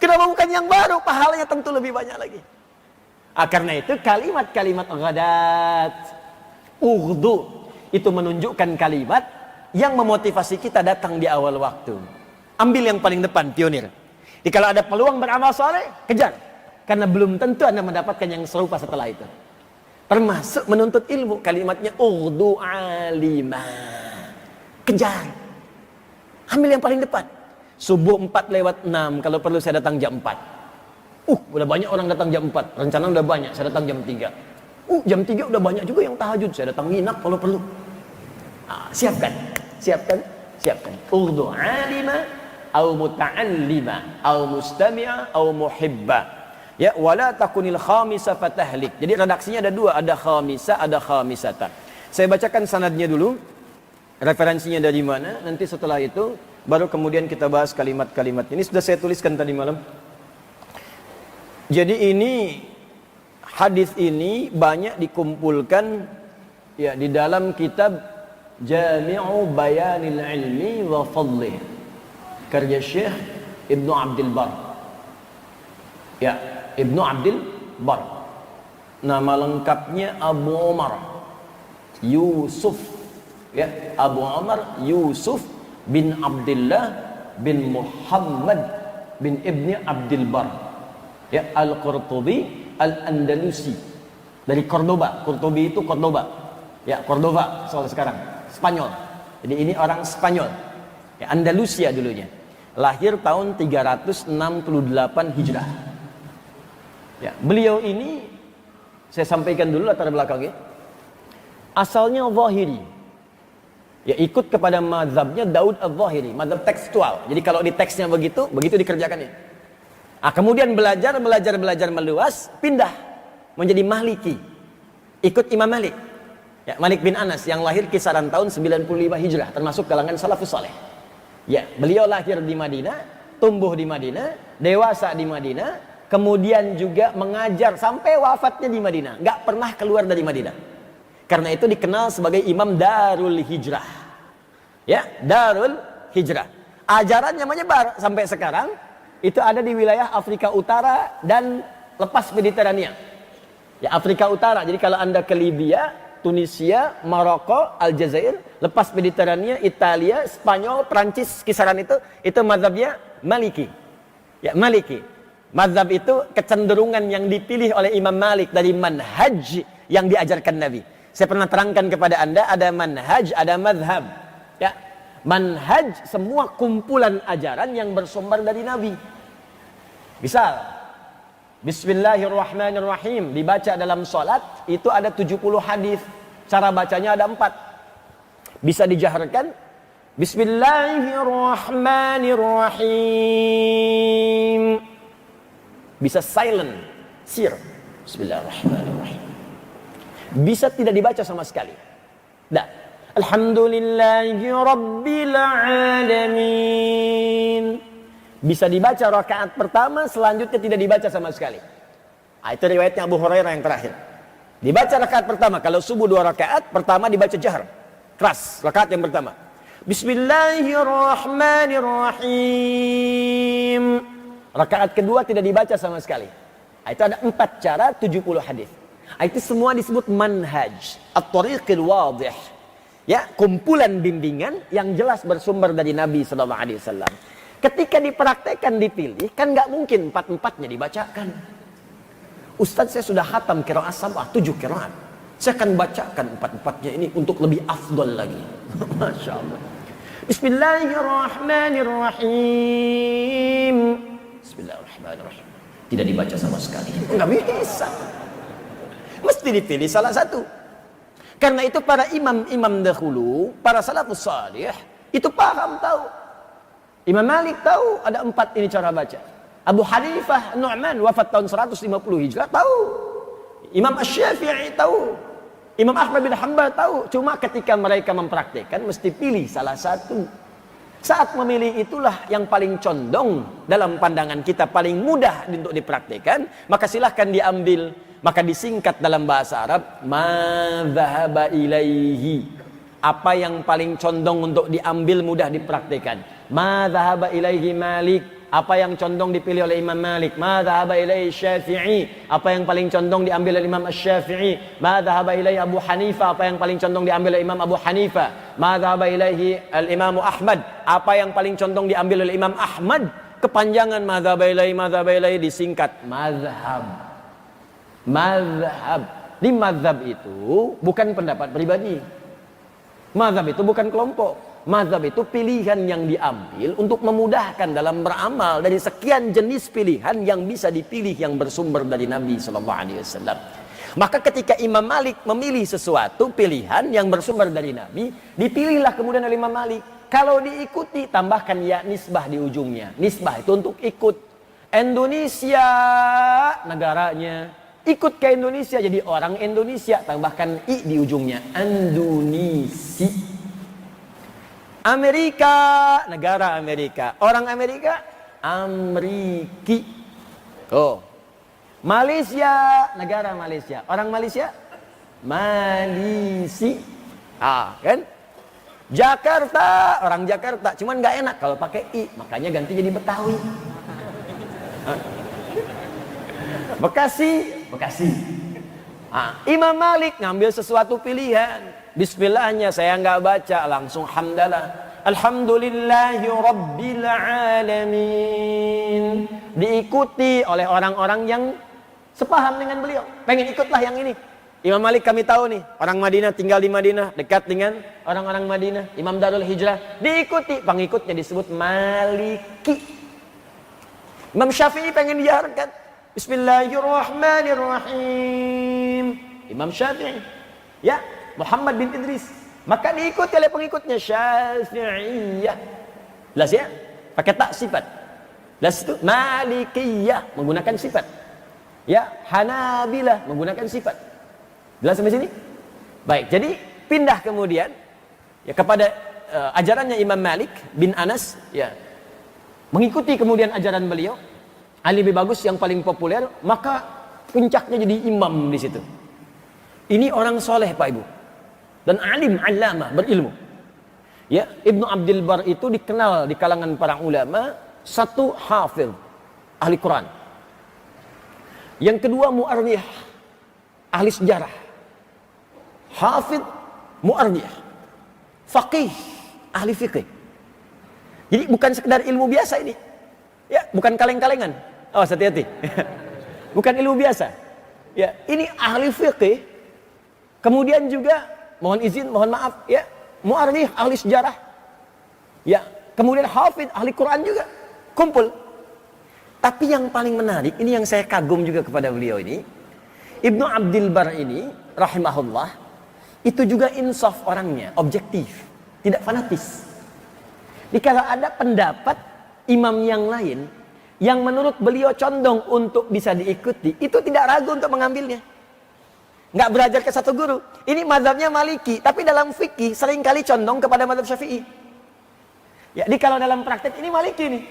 Kenapa bukan yang baru? Pahalanya tentu lebih banyak lagi. Karena itu kalimat-kalimat ghadat, ughdu, itu menunjukkan kalimat yang memotivasi kita datang di awal waktu. Ambil yang paling depan, pionir. Jadi kalau ada peluang beramal soleh, kejar. Karena belum tentu Anda mendapatkan yang serupa setelah itu. Termasuk menuntut ilmu, kalimatnya ughdu alima. Kejar. Ambil yang paling depan. Subuh 4:06, kalau perlu saya datang jam 4. Udah banyak orang datang jam 4. Rencana udah banyak, saya datang jam 3. Jam 3 udah banyak juga yang tahajud, saya datang nginap kalau perlu. Siapkan. Ughdu alima, au muta'allima, au mustami'a, au muhibba. Ya, wala takunil khamisa fatahlik. Jadi redaksinya ada 2, ada khamisa, ada khamisata. Saya bacakan sanadnya dulu. Referensinya dari mana? Nanti setelah itu baru kemudian kita bahas kalimat-kalimat ini. Sudah saya tuliskan tadi malam. Jadi ini hadis ini banyak dikumpulkan ya di dalam kitab Jami'u Bayanil Ilmi wa Fadlih, karya Syekh Ibnu Abdul Bar. Ya, Ibnu Abdul Bar. Nama lengkapnya Abu Umar Yusuf. Ya, Abu Umar Yusuf bin Abdullah bin Muhammad bin Ibni Abdul Bar. Ya, Al-Qurtubi Al-Andalusi. Dari Cordoba. Qurtubi itu Cordoba. Ya, Cordoba soal sekarang. Spanyol. Jadi ini orang Spanyol. Ya, Andalusia dulunya. Lahir tahun 368 Hijrah. Ya, beliau ini saya sampaikan dulu latar belakangnya. Asalnya Zahiri. Ya, ikut kepada mazhabnya Daud Al-Zahiri, mazhab tekstual. Jadi kalau di teksnya begitu dikerjakannya. Kemudian belajar meluas, pindah menjadi Maliki. Ikut Imam Malik. Ya, Malik bin Anas yang lahir kisaran tahun 95 Hijrah, termasuk kalangan salafus saleh. Ya, beliau lahir di Madinah, tumbuh di Madinah, dewasa di Madinah, kemudian juga mengajar sampai wafatnya di Madinah, nggak pernah keluar dari Madinah. Karena itu dikenal sebagai Imam Darul Hijrah. Ya, Darul Hijrah. Ajarannya menyebar sampai sekarang. Itu ada di wilayah Afrika Utara dan lepas Mediterania. Ya, Afrika Utara. Jadi kalau Anda ke Libya, Tunisia, Maroko, Aljazair, lepas Mediterania, Italia, Spanyol, Prancis, kisaran itu mazhabnya Maliki. Ya, Maliki. Mazhab itu kecenderungan yang dipilih oleh Imam Malik dari manhaj yang diajarkan Nabi. Saya pernah terangkan kepada Anda, ada manhaj, ada mazhab. Ya, manhaj semua kumpulan ajaran yang bersumber dari Nabi. Misal, Bismillahirrahmanirrahim dibaca dalam salat itu ada 70 hadis. Cara bacanya ada 4. Bisa dijaharkan Bismillahirrahmanirrahim. Bisa silent, sir. Bismillahirrahmanirrahim. Bisa tidak dibaca sama sekali. Nah, Alhamdulillahi Rabbil Alamin. Bisa dibaca rakaat pertama, selanjutnya tidak dibaca sama sekali. Itu riwayatnya Abu Hurairah yang terakhir. Dibaca rakaat pertama, kalau subuh 2 rakaat, pertama dibaca jahar. Keras, rakaat yang pertama. Bismillahirrahmanirrahim. Rakaat kedua tidak dibaca sama sekali. Itu ada 4 cara, 70 hadis. Itu semua disebut manhaj, at-tariqil wadih. Ya, kumpulan bimbingan yang jelas bersumber dari Nabi sallallahu alaihi wasallam. Ketika dipraktekkan, dipilih, kan nggak mungkin 4-4-nya dibacakan. Ustaz, saya sudah khatam qiraat sab'ah, 7 qiraat. Saya akan bacakan 4-4-nya ini untuk lebih afdal lagi. Masya Allah. Bismillahirrahmanirrahim. Bismillahirrahmanirrahim. Tidak dibaca sama sekali. Nggak bisa. Mesti dipilih salah satu. Karena itu para imam-imam dahulu, para salafus salih, itu paham, tahu. Imam Malik tahu ada 4 ini cara baca. Abu Hanifah Nu'man wafat tahun 150 Hijrah tahu. Imam Asy-Syafi'i tahu. Imam Ahmad bin Hanbal tahu. Cuma ketika mereka mempraktikkan mesti pilih salah satu. Saat memilih itulah yang paling condong dalam pandangan kita, paling mudah untuk dipraktikkan, maka silahkan diambil. Maka disingkat dalam bahasa Arab, ma dhahaba ilaihi. Apa yang paling condong untuk diambil, mudah dipraktikkan. Ma dhahaba ilaihi Malik. Apa yang condong dipilih oleh Imam Malik. Ma dhahaba ilaihi Syafi'i. Apa yang paling condong diambil oleh Imam Asy-Syafi'i. Ma dhahaba ilaihi Abu Hanifah. Apa yang paling condong diambil oleh Imam Abu Hanifah. Ma dhahaba ilaihi al-Imam Ahmad. Apa yang paling condong diambil oleh Imam Ahmad. Kepanjangan ma dhahaba ilaihi disingkat mazhab. Mazhab. Di mazhab itu bukan pendapat pribadi. Mazhab itu bukan kelompok. Mazhab itu pilihan yang diambil untuk memudahkan dalam beramal dari sekian jenis pilihan yang bisa dipilih yang bersumber dari Nabi sallallahu alaihi wasallam. Maka ketika Imam Malik memilih sesuatu pilihan yang bersumber dari Nabi, dipilihlah kemudian oleh Imam Malik. Kalau diikuti, tambahkan ya nisbah di ujungnya. Nisbah itu untuk ikut. Indonesia negaranya, ikut ke Indonesia jadi orang Indonesia, tambahkan i di ujungnya. Indonesia. Amerika, negara Amerika. Orang Amerika, Ameriki. Oh. Malaysia, negara Malaysia. Orang Malaysia, Malisi. Kan? Jakarta, orang Jakarta. Cuman nggak enak kalau pakai i, makanya ganti jadi Betawi. Bekasi. Imam Malik ngambil sesuatu pilihan. Bismillahnya saya nggak baca, langsung hamdalah. Alhamdulillahi Rabbil Alamin. Diikuti oleh orang-orang yang sepaham dengan beliau. Pengen ikutlah yang ini. Imam Malik kami tahu nih, orang Madinah, tinggal di Madinah, dekat dengan orang-orang Madinah. Imam Darul Hijrah. Diikuti, pengikutnya disebut Maliki. Imam Syafi'i pengen diarahkan. Bismillahirrahmanirrahim. Imam Syafi'i. Ya, Muhammad bin Idris. Maka diikuti oleh pengikutnya Syafi'iyah. Jelas ya? Pakai tak sifat. Jelas itu Malikiyah menggunakan sifat. Ya, Hanabilah menggunakan sifat. Jelas sampai sini? Baik, jadi pindah kemudian ya kepada ajarannya Imam Malik bin Anas, ya. Mengikuti kemudian ajaran beliau. Ali lebih bagus yang paling populer, maka puncaknya jadi imam di situ. Ini orang soleh Pak Ibu, dan alim allamah berilmu. Ya, Ibnu Abdul Bar itu dikenal di kalangan para ulama, satu hafidh ahli Quran, yang kedua mu'arrikh ahli sejarah, hafidh mu'arrikh, faqih ahli fikih. Jadi bukan sekedar ilmu biasa ini, ya, bukan kaleng-kalengan. Oh, hati-hati. Bukan ilmu biasa. Ya, ini ahli fikih. Kemudian juga mohon izin, mohon maaf, ya, mu'arrikh ahli sejarah. Ya, kemudian hafidh ahli Quran juga. Kumpul. Tapi yang paling menarik, ini yang saya kagum juga kepada beliau ini, Ibnu Abdul Bar ini rahimahullah, itu juga insaf orangnya, objektif, tidak fanatis. Jika ada pendapat imam yang lain yang menurut beliau condong untuk bisa diikuti, itu tidak ragu untuk mengambilnya. Nggak belajar ke satu guru. Ini mazhabnya Maliki, tapi dalam fikih seringkali condong kepada mazhab Syafi'i. Ya, jadi kalau dalam praktek ini Maliki nih.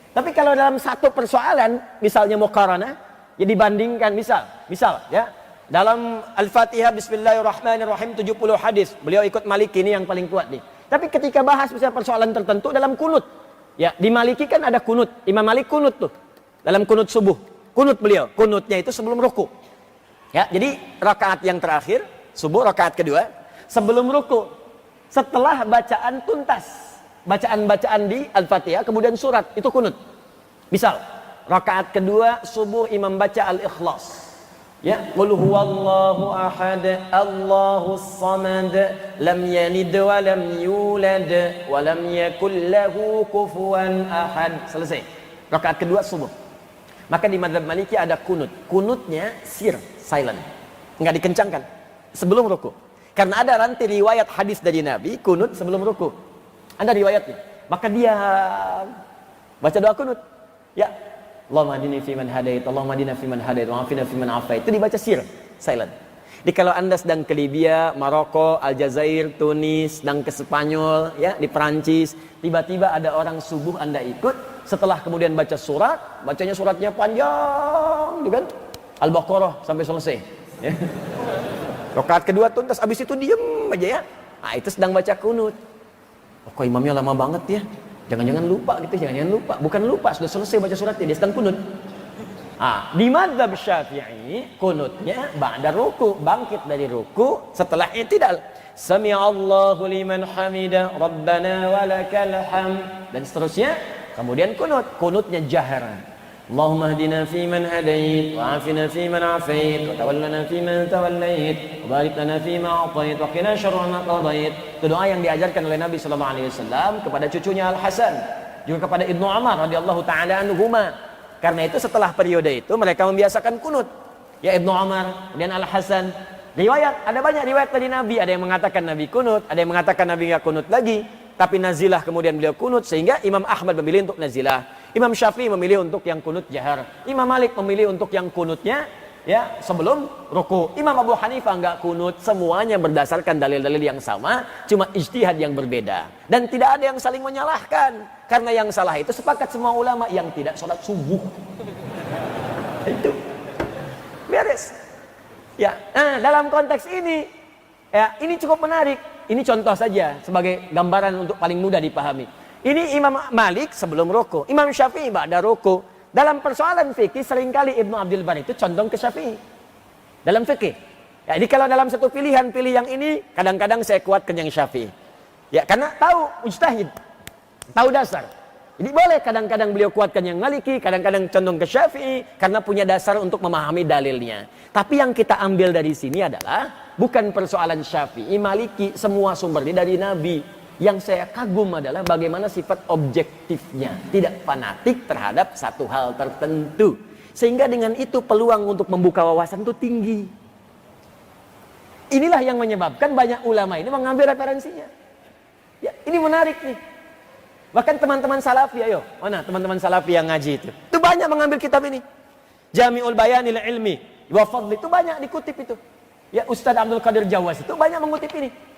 Tapi kalau dalam satu persoalan, misalnya muqaranah, ya dibandingkan, misal ya, dalam Al-Fatihah Bismillahirrahmanirrahim 70 hadis, beliau ikut Maliki, ini yang paling kuat nih. Tapi ketika bahas misalnya persoalan tertentu dalam kunut, ya di Maliki kan ada kunut, Imam Malik kunut tuh, dalam kunut subuh, kunut beliau, kunutnya itu sebelum ruku. Ya, jadi rakaat yang terakhir, subuh rakaat kedua, sebelum ruku, setelah bacaan tuntas, bacaan-bacaan di Al-Fatihah, kemudian surat, itu kunut. Misal, rakaat kedua subuh imam baca Al-Ikhlas. Ya, qul huwallahu ahad, Allahus samad, lam yalid wa lam yulad wa lam yakul lahu kufuwan ahad. Selesai. Rakaat kedua subuh. Maka di mazhab Maliki ada kunut. Kunutnya silent. Enggak dikencangkan sebelum ruku. Karena ada nanti riwayat hadis dari Nabi kunut sebelum ruku. Ada riwayatnya. Maka dia baca doa kunut. Ya, Allahumma hadini fiman hadait, Allahumma hadina fiman hadait, wa afina fiman afait. Itu dibaca silent. Jadi kalau Anda sedang ke Libya, Maroko, Aljazair, Tunis, sedang ke Spanyol, ya, di Perancis, tiba-tiba ada orang subuh Anda ikut, setelah kemudian baca surat, bacanya suratnya panjang, gitu kan? Al-Baqarah sampai selesai. Ya. Rakaat kedua tuntas, habis itu diem aja ya. Nah, itu sedang baca kunut. Oh, kok imamnya lama banget ya? Jangan-jangan lupa gitu, jangan-jangan lupa. Bukan lupa, sudah selesai baca suratnya, dia sedang kunut. Ah, di mazhab Syafi'i, kunutnya ba'da ruku, bangkit dari ruku, setelah i'tidal. Sami'allahu liman hamidah, Rabbana walakal hamd, dan seterusnya. Kemudian kunutnya jahar. Allahumma hdina fiman hadait, wa afina fiman afait, wa tawallana fiman tawallait, wa barik lana fima atait, wa qina syarra ma qadait. Itu doa yang diajarkan oleh Nabi sallallahu alaihi wasallam kepada cucunya Al-Hasan, juga kepada Ibnu Umar radhiyallahu taala anhuma. Karena itu setelah periode itu mereka membiasakan kunut. Ya, Ibnu Umar dan Al-Hasan. Riwayat, ada banyak riwayat dari Nabi, ada yang mengatakan Nabi kunut, ada yang mengatakan Nabi enggak kunut lagi, tapi nazilah kemudian beliau kunut, sehingga Imam Ahmad memilih untuk nazilah. Imam Syafi'i memilih untuk yang kunut jahar. Imam Malik memilih untuk yang kunutnya ya sebelum ruku. Imam Abu Hanifah enggak kunut. Semuanya berdasarkan dalil-dalil yang sama, cuma ijtihad yang berbeda. Dan tidak ada yang saling menyalahkan. Karena yang salah itu sepakat semua ulama yang tidak sholat subuh. Itu beres. Ya, nah dalam konteks ini ya, ini cukup menarik. Ini contoh saja sebagai gambaran untuk paling mudah dipahami. Ini Imam Malik sebelum ruku, Imam Syafi'i ba'da ruku. Dalam persoalan fikih seringkali Ibnu Abdul Bar itu condong ke Syafi'i. Dalam fikih. Ya, jadi kalau dalam satu pilihan pilih yang ini, kadang-kadang saya kuatkan yang Syafi'i. Ya, karena tahu mujtahid, tahu dasar. Jadi boleh kadang-kadang beliau kuatkan yang Maliki, kadang-kadang condong ke Syafi'i karena punya dasar untuk memahami dalilnya. Tapi yang kita ambil dari sini adalah bukan persoalan Syafi'i, Maliki, semua sumber ini dari Nabi. Yang saya kagum adalah bagaimana sifat objektifnya, tidak fanatik terhadap satu hal tertentu. Sehingga dengan itu peluang untuk membuka wawasan itu tinggi. Inilah yang menyebabkan banyak ulama ini mengambil referensinya. Ya, ini menarik nih. Bahkan teman-teman salafi, ayo, mana teman-teman salafi yang ngaji itu? Itu banyak mengambil kitab ini. Jami'ul Bayanil Ilmi wa Fadli, itu banyak dikutip itu. Ya, Ustadz Abdul Qadir Jawas itu banyak mengutip ini.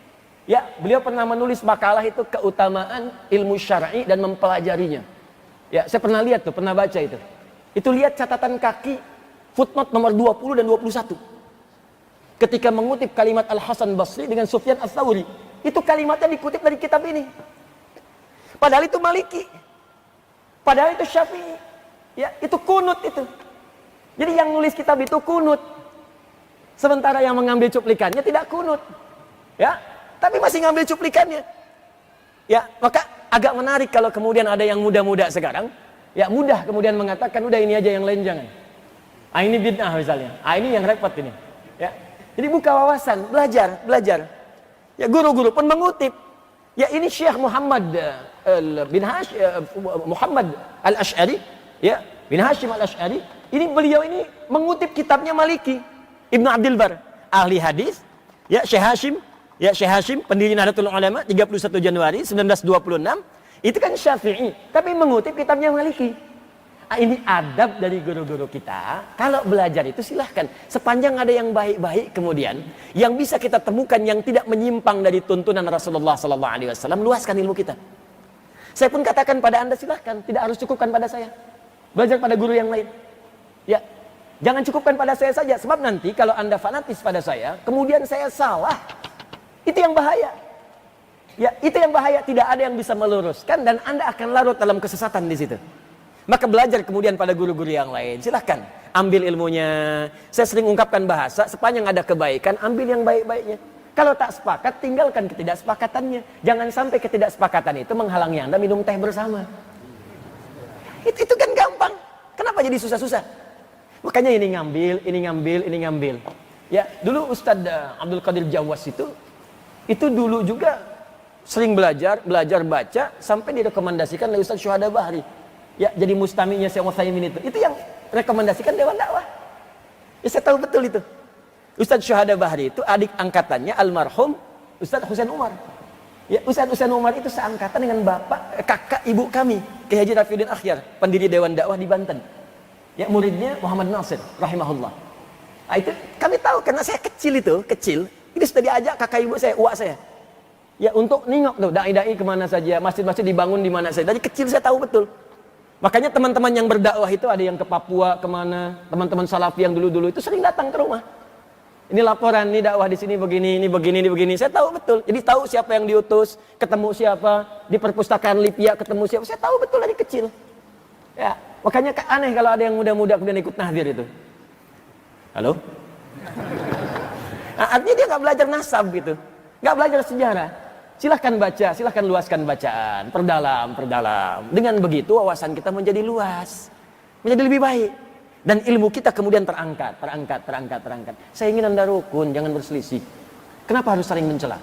Ya, beliau pernah menulis makalah itu keutamaan ilmu syar'i dan mempelajarinya. Ya, saya pernah lihat tuh, pernah baca itu. Itu lihat catatan kaki footnote nomor 20 dan 21. Ketika mengutip kalimat Al-Hasan Basri dengan Sufyan Ats-Tsauri, itu kalimatnya dikutip dari kitab ini. Padahal itu Maliki. Padahal itu Syafi'i. Ya, itu kunut itu. Jadi yang nulis kitab itu kunut. Sementara yang mengambil cuplikannya tidak kunut. Ya, tapi masih ngambil cuplikannya. Ya, maka agak menarik kalau kemudian ada yang muda-muda sekarang, ya mudah kemudian mengatakan udah ini aja, yang lain jangan. Ah, ini bid'ah misalnya. Ah, ini yang repot ini. Ya. Jadi buka wawasan, belajar. Ya, guru-guru pun mengutip. Ya, ini Syekh Muhammad bin Hashim Muhammad Al-Asy'ari, ya, bin Hashim Al-Asy'ari. Ini beliau ini mengutip kitabnya Maliki, Ibnu Abdul Bar, ahli hadis, ya, Syekh Hashim. Ya, Syekh Hashim, pendiri Nahdlatul Ulama, 31 Januari 1926. Itu kan Syafi'i, tapi mengutip kitabnya Maliki. Ah, ini adab dari guru-guru kita. Kalau belajar itu silahkan. Sepanjang ada yang baik-baik kemudian, yang bisa kita temukan yang tidak menyimpang dari tuntunan Rasulullah SAW, luaskan ilmu kita. Saya pun katakan pada Anda, silahkan, tidak harus cukupkan pada saya. Belajar pada guru yang lain. Ya, jangan cukupkan pada saya saja, sebab nanti kalau Anda fanatis pada saya, kemudian saya salah, itu yang bahaya. Ya, itu yang bahaya, tidak ada yang bisa meluruskan dan Anda akan larut dalam kesesatan di situ. Maka belajar kemudian pada guru-guru yang lain, silahkan ambil ilmunya. Saya sering ungkapkan bahasa, sepanjang ada kebaikan, ambil yang baik-baiknya. Kalau tak sepakat, tinggalkan ketidaksepakatannya. Jangan sampai ketidaksepakatan itu menghalangi Anda minum teh bersama. Itu kan gampang. Kenapa jadi susah-susah? Makanya ini ngambil. Ya, dulu Ustadz Abdul Qadir Jawas itu dulu juga sering belajar baca, sampai direkomendasikan oleh Ustadz Syuhada Bahri. Ya, jadi mustaminya Syekh Utsaimin itu yang rekomendasikan Dewan Dakwah. Ya, saya tahu betul itu. Ustadz Syuhada Bahri itu adik angkatannya almarhum Ustadz Husain Umar. Ya, Ustadz Husain Umar itu seangkatan dengan kakak ibu kami, Kiai Haji Rafiuddin Akhyar, pendiri Dewan Dakwah di Banten. Ya, muridnya Muhammad Nasir rahimahullah. Nah, itu kami tahu karena saya kecil, itu sudah diajak kakak ibu saya, uak saya. Ya, untuk nengok tuh dai-dai kemana saja, masjid-masjid dibangun di mana saja. Dari kecil saya tahu betul. Makanya teman-teman yang berdakwah itu ada yang ke Papua, kemana, teman-teman salafi yang dulu-dulu itu sering datang ke rumah. Ini laporan, ini dakwah di sini begini, ini begini. Saya tahu betul. Jadi tahu siapa yang diutus, ketemu siapa, di perpustakaan Lipia ketemu siapa. Saya tahu betul dari kecil. Ya, makanya aneh kalau ada yang muda-muda kemudian ikut nahdir itu. Halo? Nah, artinya dia nggak belajar nasab gitu, nggak belajar sejarah. Silahkan baca, silahkan luaskan bacaan, perdalam. Dengan begitu wawasan kita menjadi luas, menjadi lebih baik. Dan ilmu kita kemudian terangkat. Saya ingin Anda rukun, jangan berselisih. Kenapa harus saling mencela?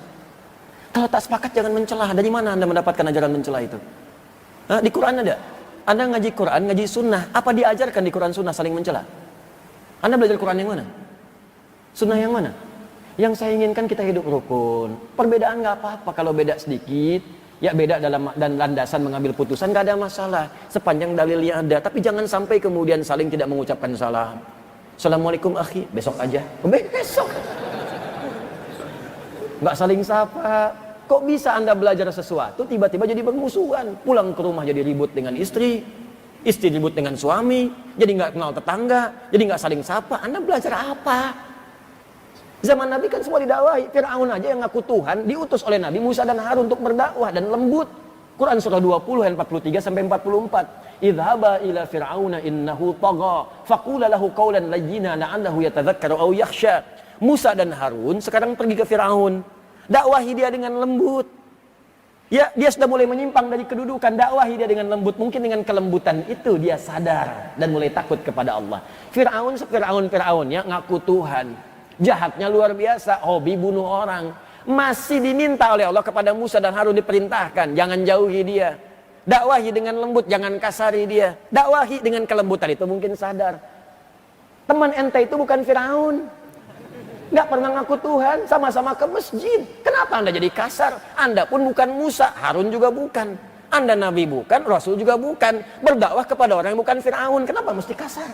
Kalau tak sepakat jangan mencela. Dari mana Anda mendapatkan ajaran mencela itu? Hah? Di Quran ada? Anda ngaji Quran, ngaji sunnah. Apa diajarkan di Quran sunnah saling mencela? Anda belajar Quran yang mana? Sunnah yang mana? Yang saya inginkan kita hidup rukun. Perbedaan nggak apa-apa kalau beda sedikit. Ya, beda dalam dan landasan mengambil putusan gak ada masalah sepanjang dalilnya ada, tapi jangan sampai kemudian saling tidak mengucapkan salam. Assalamualaikum akhi, besok aja. Besok. Nggak saling sapa. Kok bisa Anda belajar sesuatu tiba-tiba jadi bermusuhan? Pulang ke rumah jadi ribut dengan istri ribut dengan suami, jadi nggak kenal tetangga, jadi nggak saling sapa. Anda belajar apa? Zaman Nabi kan semua didakwahi. Fir'aun aja yang ngaku Tuhan diutus oleh Nabi Musa dan Harun untuk berdakwah dan lembut. Quran surah 20 ayat 43 sampai 44. Idhaba ila fir'auna innahu tagha faqula lahu qawlan layyina la'allahu yatadhakkaru aw yakhsha. Musa dan Harun sekarang pergi ke Fir'aun. Dakwahi dia dengan lembut. Ya, dia sudah mulai menyimpang dari kedudukan, dakwahi dia dengan lembut. Mungkin dengan kelembutan itu dia sadar dan mulai takut kepada Allah. Fir'aun ya ngaku Tuhan. Jahatnya luar biasa, hobi bunuh orang. Masih diminta oleh Allah kepada Musa dan Harun, diperintahkan, jangan jauhi dia. Dakwahi dengan lembut, jangan kasari dia. Dakwahi dengan kelembutan, itu mungkin sadar. Teman ente itu bukan Firaun. Nggak pernah ngaku Tuhan, sama-sama ke masjid. Kenapa Anda jadi kasar? Anda pun bukan Musa, Harun juga bukan. Anda Nabi bukan, Rasul juga bukan. Berdakwah kepada orang yang bukan Firaun, kenapa mesti kasar?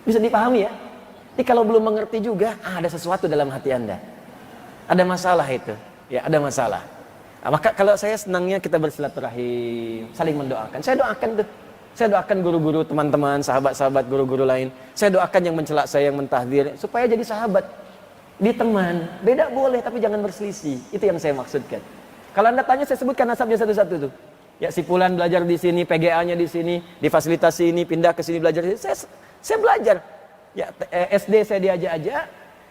Bisa dipahami ya? Jadi kalau belum mengerti juga, ada sesuatu dalam hati Anda. Ada masalah itu. Ya, ada masalah. Nah, maka kalau saya senangnya kita bersilaturahim, saling mendoakan. Saya doakan tuh. Saya doakan guru-guru, teman-teman, sahabat-sahabat, guru-guru lain. Saya doakan yang mencela saya, yang mentahdir, supaya jadi sahabat. Di teman. Beda boleh, tapi jangan berselisih. Itu yang saya maksudkan. Kalau Anda tanya, saya sebutkan nasabnya satu-satu tuh. Ya, si Fulan belajar di sini, PGA-nya di sini, difasilitasi ini, pindah ke sini belajar di sini. Saya belajar. Ya, SD saya diajak-ajak,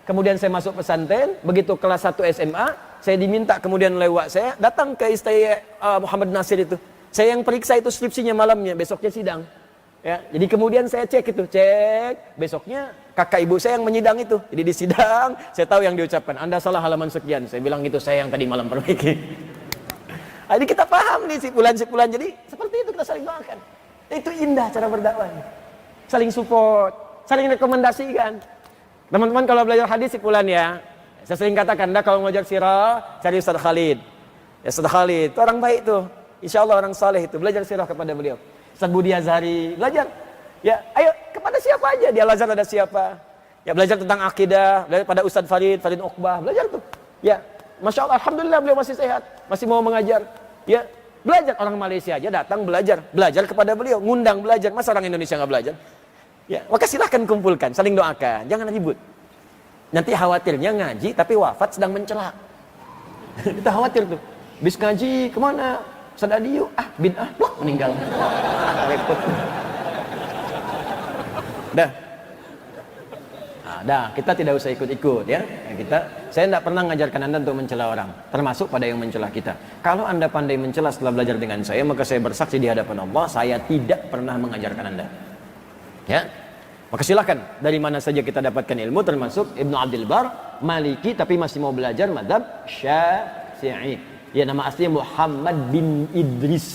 kemudian saya masuk pesantren, begitu kelas 1 SMA, saya diminta kemudian lewat saya, datang ke istana Muhammad Nasir itu. Saya yang periksa itu skripsinya malamnya, besoknya sidang. Ya, jadi kemudian saya cek, besoknya kakak ibu saya yang menyidang itu. Jadi di sidang, saya tahu yang diucapkan, Anda salah halaman sekian. Saya bilang itu saya yang tadi malam perbaiki. Jadi kita paham nih si Fulan, jadi seperti itu kita saling doakan. Itu indah cara berdakwahnya. Saling support. Saling rekomendasikan. Teman-teman kalau belajar hadis si Fulan ya. Saya sering katakan, Anda kalau belajar sirah, cari Ustaz Khalid. Ya, Ustaz Khalid, itu orang baik tuh. Insya Allah orang saleh itu. Belajar sirah kepada beliau. Ustaz Budi Azhari, belajar. Ya, ayo kepada siapa aja. Di Al-Azhar ada siapa. Ya, belajar tentang akidah. Belajar pada Ustaz Farid Uqbah. Belajar tuh. Ya, Masya Allah, Alhamdulillah beliau masih sehat. Masih mau mengajar. Ya, Belajar. Orang Malaysia aja datang belajar kepada beliau, ngundang belajar. Masa orang Indonesia nggak belajar? Ya, maka silahkan kumpulkan, saling doakan, jangan ribut. Nanti khawatirnya ngaji tapi wafat sedang mencela. Kita khawatir tuh. Bis ngaji kemana? Sadadiu, bid'ah, blok meninggal. Repot. Dah, kita tidak usah ikut-ikut ya. Saya tidak pernah mengajarkan Anda untuk mencela orang, termasuk pada yang mencela kita. Kalau Anda pandai mencela setelah belajar dengan saya, maka saya bersaksi di hadapan Allah, saya tidak pernah mengajarkan Anda. Ya. Maka silakan dari mana saja kita dapatkan ilmu, termasuk Ibnu Abdul Bar, Maliki tapi masih mau belajar mazhab Syafi'i. Ya, nama aslinya Muhammad bin Idris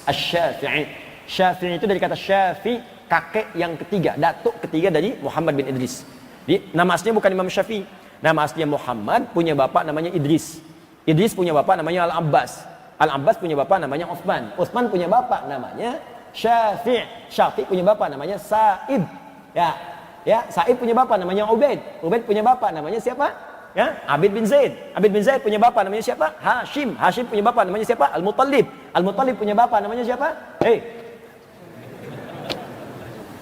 Asy-Syafi'i. Syafi'i itu dari kata Syafi, kakek yang ketiga, datuk ketiga dari Muhammad bin Idris. Jadi, nama aslinya bukan Imam Syafi'i. Nama aslinya Muhammad, punya bapak namanya Idris. Idris punya bapak namanya Al-Abbas. Al-Abbas punya bapak namanya Utsman. Utsman punya bapak namanya Syafi'. Syafi' punya bapak namanya Sa'ib. Ya, Sa'ib punya bapak namanya Ubaid. Ubaid punya bapak namanya siapa? Ya, Abid bin Zaid. Abid bin Zaid punya bapak namanya siapa? Hashim. Hashim punya bapak namanya siapa? Al-Muttalib. Al-Muttalib punya bapak namanya siapa?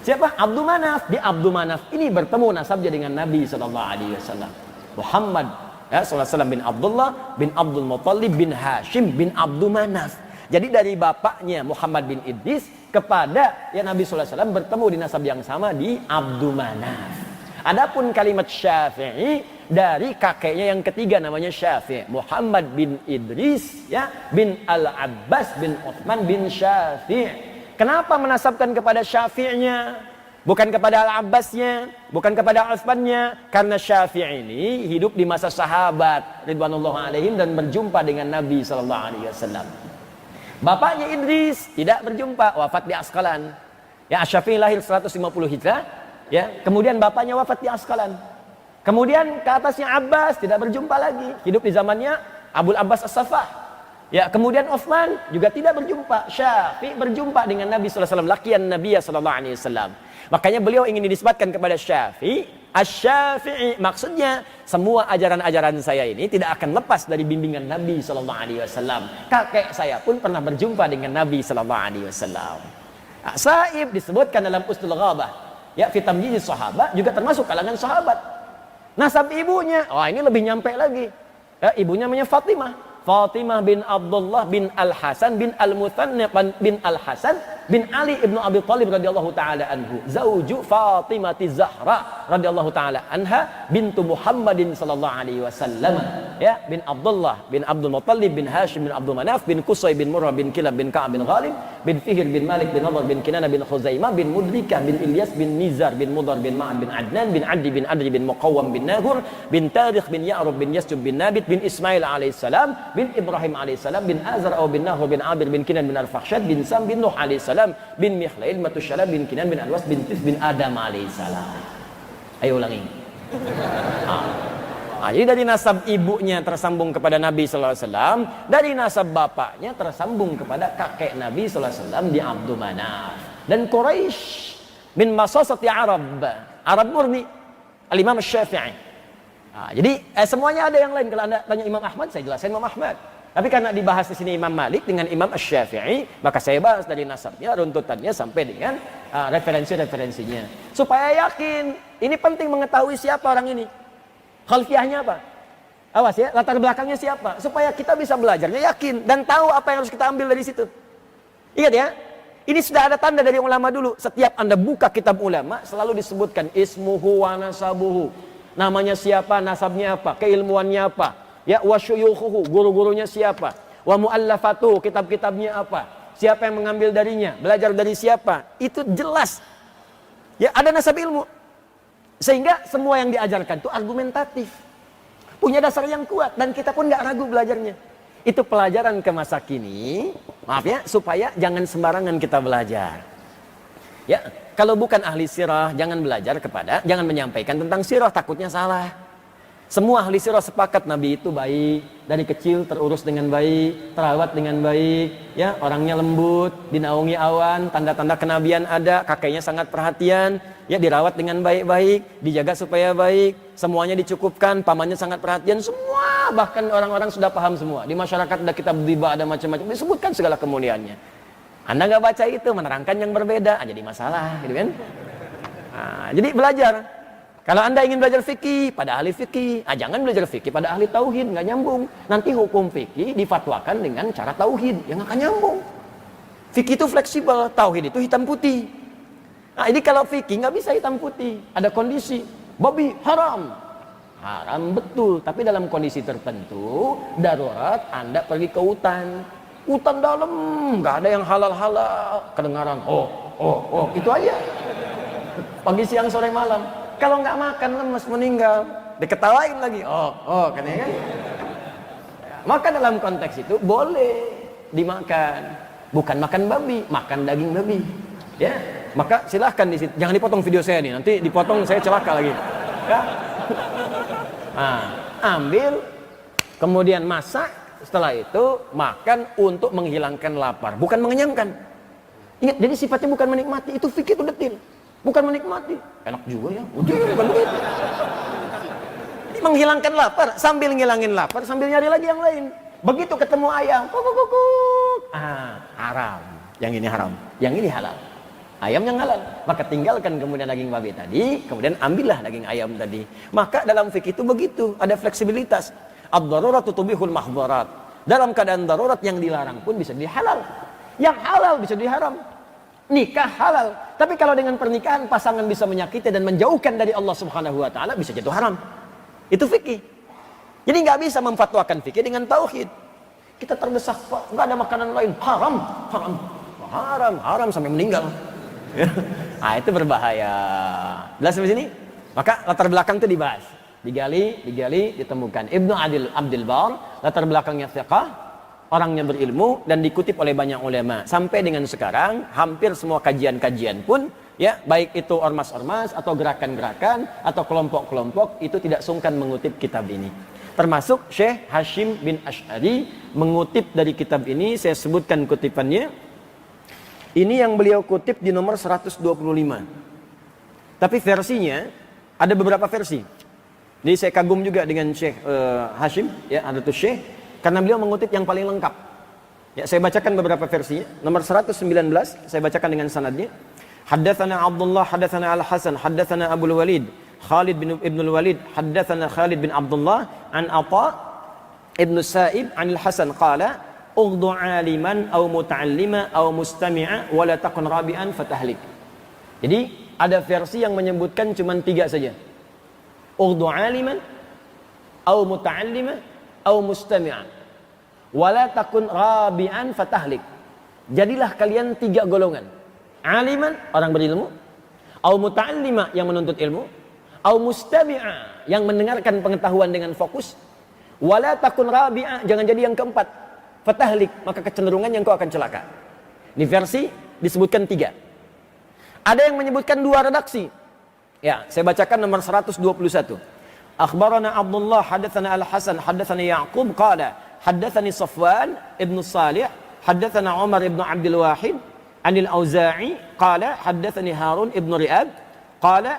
Siapa? Abdul Manaf. Di Abdul Manaf ini bertemu nasabnya dengan Nabi SAW. Muhammad SAW bin Abdullah bin Abdul Muttalib bin Hashim bin Abdul Manaf. Jadi dari bapaknya Muhammad bin Idris kepada Nabi SAW bertemu di nasab yang sama di Abdul Manaf. Adapun kalimat Syafi'i dari kakeknya yang ketiga namanya Syafi', Muhammad bin Idris bin Al-Abbas bin Utsman bin Syafi'. Kenapa menasabkan kepada Syafi'nya, bukan kepada Al-Abbasnya, bukan kepada Utsmannya? Karena Syafi' ini hidup di masa sahabat ridwanullah alaihim dan berjumpa dengan Nabi SAW. Bapaknya Idris tidak berjumpa, wafat di Askalan. Ya, Syafi'i lahir 150 Hijrah, ya. Kemudian bapaknya wafat di Askalan. Kemudian ke atasnya Abbas tidak berjumpa lagi, hidup di zamannya Abul Abbas As-Saffah. Ya, kemudian Utsman juga tidak berjumpa. Syafi'i berjumpa dengan Nabi SAW, laqiyan Nabi SAW. Makanya beliau ingin dinisbatkan kepada Syafi'i, Asy-Syafi'i. Maksudnya semua ajaran-ajaran saya ini tidak akan lepas dari bimbingan Nabi SAW. Kakek saya pun pernah berjumpa dengan Nabi SAW. Sa'ib disebutkan dalam Usdul Ghabah, ya, fi tamyiz sahabat, juga termasuk kalangan sahabat. Nasab ibunya, ini lebih nyampe lagi. Ya, ibunya namanya Fatimah bin Abdullah bin Al-Hasan bin Al-Muthanna bin Al-Hasan bin Ali ibnu Abi Thalib radhiyallahu taala anhu, zauju Fatimah Zahra radhiyallahu taala anha bintu Muhammadin sallallahu alaihi wasallam. Ya, bin Abdullah bin Abdul Muttalib bin Hashim bin Abdul Manaf bin Qusay bin Murrah bin Kilab bin Ka'ab bin Ghalib bin Fihr bin Malik bin Nadhr bin Kinana bin Khuzaimah bin Mudrikah bin Ilyas bin Nizar bin Mudhar bin Ma'ad bin Adnan bin Adi bin Adri bin Muqawwam bin Nahur bin Tarikh bin Ya'rub bin Yasjub bin Nabit bin Ismail alaihissalam bin Ibrahim alaihissalam bin Azar au bin Nahur bin Abir bin Kinan bin Al-Fakhshad bin Sam bin Nuh alaihissalam bin Mikhlail Matusyala bin Kinan bin Alwas bin Tis bin Adam alaihissalam. Ayo ulangi. Jadi dari nasab ibunya tersambung kepada Nabi SAW, dari nasab bapaknya tersambung kepada kakek Nabi SAW di Abdul Manaf. Dan Quraisy bin Masasati Arab murni, Al-Imam Syafi'i. Jadi semuanya ada yang lain. Kalau Anda tanya Imam Ahmad, saya jelaskan Imam Ahmad. Tapi karena dibahas di sini Imam Malik dengan Imam Asy-Syafi'i, maka saya bahas dari nasabnya, runtutannya sampai dengan referensi-referensinya. Supaya yakin, ini penting mengetahui siapa orang ini. Khalfiyahnya apa? Awas ya, latar belakangnya siapa? Supaya kita bisa belajarnya yakin dan tahu apa yang harus kita ambil dari situ. Ingat ya, ini sudah ada tanda dari ulama dulu. Setiap Anda buka kitab ulama, selalu disebutkan ismuhu wa nasabuhu. Namanya siapa, nasabnya apa, keilmuannya apa. Ya, wa syuyukhuhu, guru-gurunya siapa. Wa muallafatu, kitab-kitabnya apa. Siapa yang mengambil darinya, belajar dari siapa. Itu jelas. Ya, ada nasab ilmu. Sehingga semua yang diajarkan itu argumentatif, punya dasar yang kuat, dan kita pun nggak ragu belajarnya. Itu pelajaran ke masa kini, maaf ya, supaya jangan sembarangan kita belajar. Ya, kalau bukan ahli sirah, jangan menyampaikan tentang sirah, takutnya salah. Semua ahli sirah sepakat Nabi itu baik, dari kecil terurus dengan baik, terawat dengan baik, ya, orangnya lembut, dinaungi awan, tanda-tanda kenabian ada, kakeknya sangat perhatian, ya, dirawat dengan baik-baik, dijaga supaya baik, semuanya dicukupkan, pamannya sangat perhatian, semua, bahkan orang-orang sudah paham semua. Di masyarakat ada kitab riba, ada macam-macam, disebutkan segala kemuliaannya. Anda nggak baca itu, menerangkan yang berbeda, jadi masalah, gitu kan? Nah, jadi belajar. Kalau Anda ingin belajar fikih pada ahli fikih, jangan belajar fikih pada ahli tauhid, nggak nyambung. Nanti hukum fikih difatwakan dengan cara tauhid, yang akan nyambung. Fikih itu fleksibel, tauhid itu hitam putih. Nah, ini kalau fikih nggak bisa hitam putih, ada kondisi babi haram, haram betul, tapi dalam kondisi tertentu, darurat, Anda pergi ke hutan dalam, nggak ada yang halal-halal, kedengaran oh, itu aja, pagi siang sore malam. Kalau nggak makan lemes meninggal, diketawain lagi. Oh, katanya kan. Maka dalam konteks itu boleh dimakan, bukan makan babi, makan daging babi. Ya, maka silahkan di situ. Jangan dipotong video saya nih, nanti dipotong saya celaka lagi. Ya. Nah, ambil, kemudian masak, setelah itu makan untuk menghilangkan lapar, bukan mengenyangkan. Ingat, jadi sifatnya bukan menikmati, itu fikih itu detil. Bukan menikmati, enak juga ya, bukan begitu. Ini menghilangkan lapar, sambil ngilangin lapar, sambil nyari lagi yang lain. Begitu ketemu ayam, kukuk, haram. Yang ini haram, yang ini halal. Ayam yang halal, maka tinggalkan kemudian daging babi tadi, kemudian ambillah daging ayam tadi. Maka dalam fikih itu begitu, ada fleksibilitas. Ad-daruratu tubihul mahdharat. Dalam keadaan darurat yang dilarang pun bisa dihalal. Yang halal bisa diharam. Nikah halal, tapi kalau dengan pernikahan pasangan bisa menyakiti dan menjauhkan dari Allah Subhanahu wa taala, bisa jatuh haram. Itu fikih. Jadi nggak bisa memfatwakan fikih dengan tauhid. Kita terdesak, Pak, nggak ada makanan lain, haram sampai meninggal. Nah, itu berbahaya. Jelas sampai sini? Maka latar belakang itu dibahas, digali, ditemukan. Ibnu Abdul Bar, latar belakangnya fiqh, orangnya berilmu dan dikutip oleh banyak ulama. Sampai dengan sekarang hampir semua kajian-kajian pun, ya, baik itu ormas-ormas atau gerakan-gerakan atau kelompok-kelompok, itu tidak sungkan mengutip kitab ini. Termasuk Syekh Hashim bin Asy'ari mengutip dari kitab ini. Saya sebutkan kutipannya. Ini yang beliau kutip di nomor 125. Tapi versinya ada beberapa versi. Jadi saya kagum juga dengan Syekh Hashim, ya, Hadratus Syekh, karena beliau mengutip yang paling lengkap. Ya, saya bacakan beberapa versinya. Nomor 119, saya bacakan dengan sanadnya. Haddatsana Abdullah, haddatsana Al-Hasan, haddatsana Abul Walid, Khalid bin Ibnul Walid, haddatsana Khalid bin Abdullah, an Atha ibn Sa'ib, an Al-Hasan qala, "Ughdu 'aliman aw muta'allima aw mustami'a wa la takun rabi'an fatahlik." Jadi, ada versi yang menyebutkan cuma 3 saja. Ughdu 'aliman aw muta'allima au mustami'an wala takun rabi'an fatahlik. Jadilah kalian 3 golongan. Aliman, orang berilmu, au muta'allima, yang menuntut ilmu, au mustami'a, yang mendengarkan pengetahuan dengan fokus, wala takun rabi'a, jangan jadi yang keempat, fatahlik, maka kecenderungan yang kau akan celaka. Di versi disebutkan 3. Ada yang menyebutkan 2 redaksi. Ya, saya bacakan nomor 121. Akhbarana Abdullah, hadatsana Al-Hasan, hadatsana Ya'qub qala, hadatsani Safwan ibn Salih, hadatsana Umar ibn Abdul Wahid, anil Auza'i qala, hadatsani Harun ibn Ri'ab qala,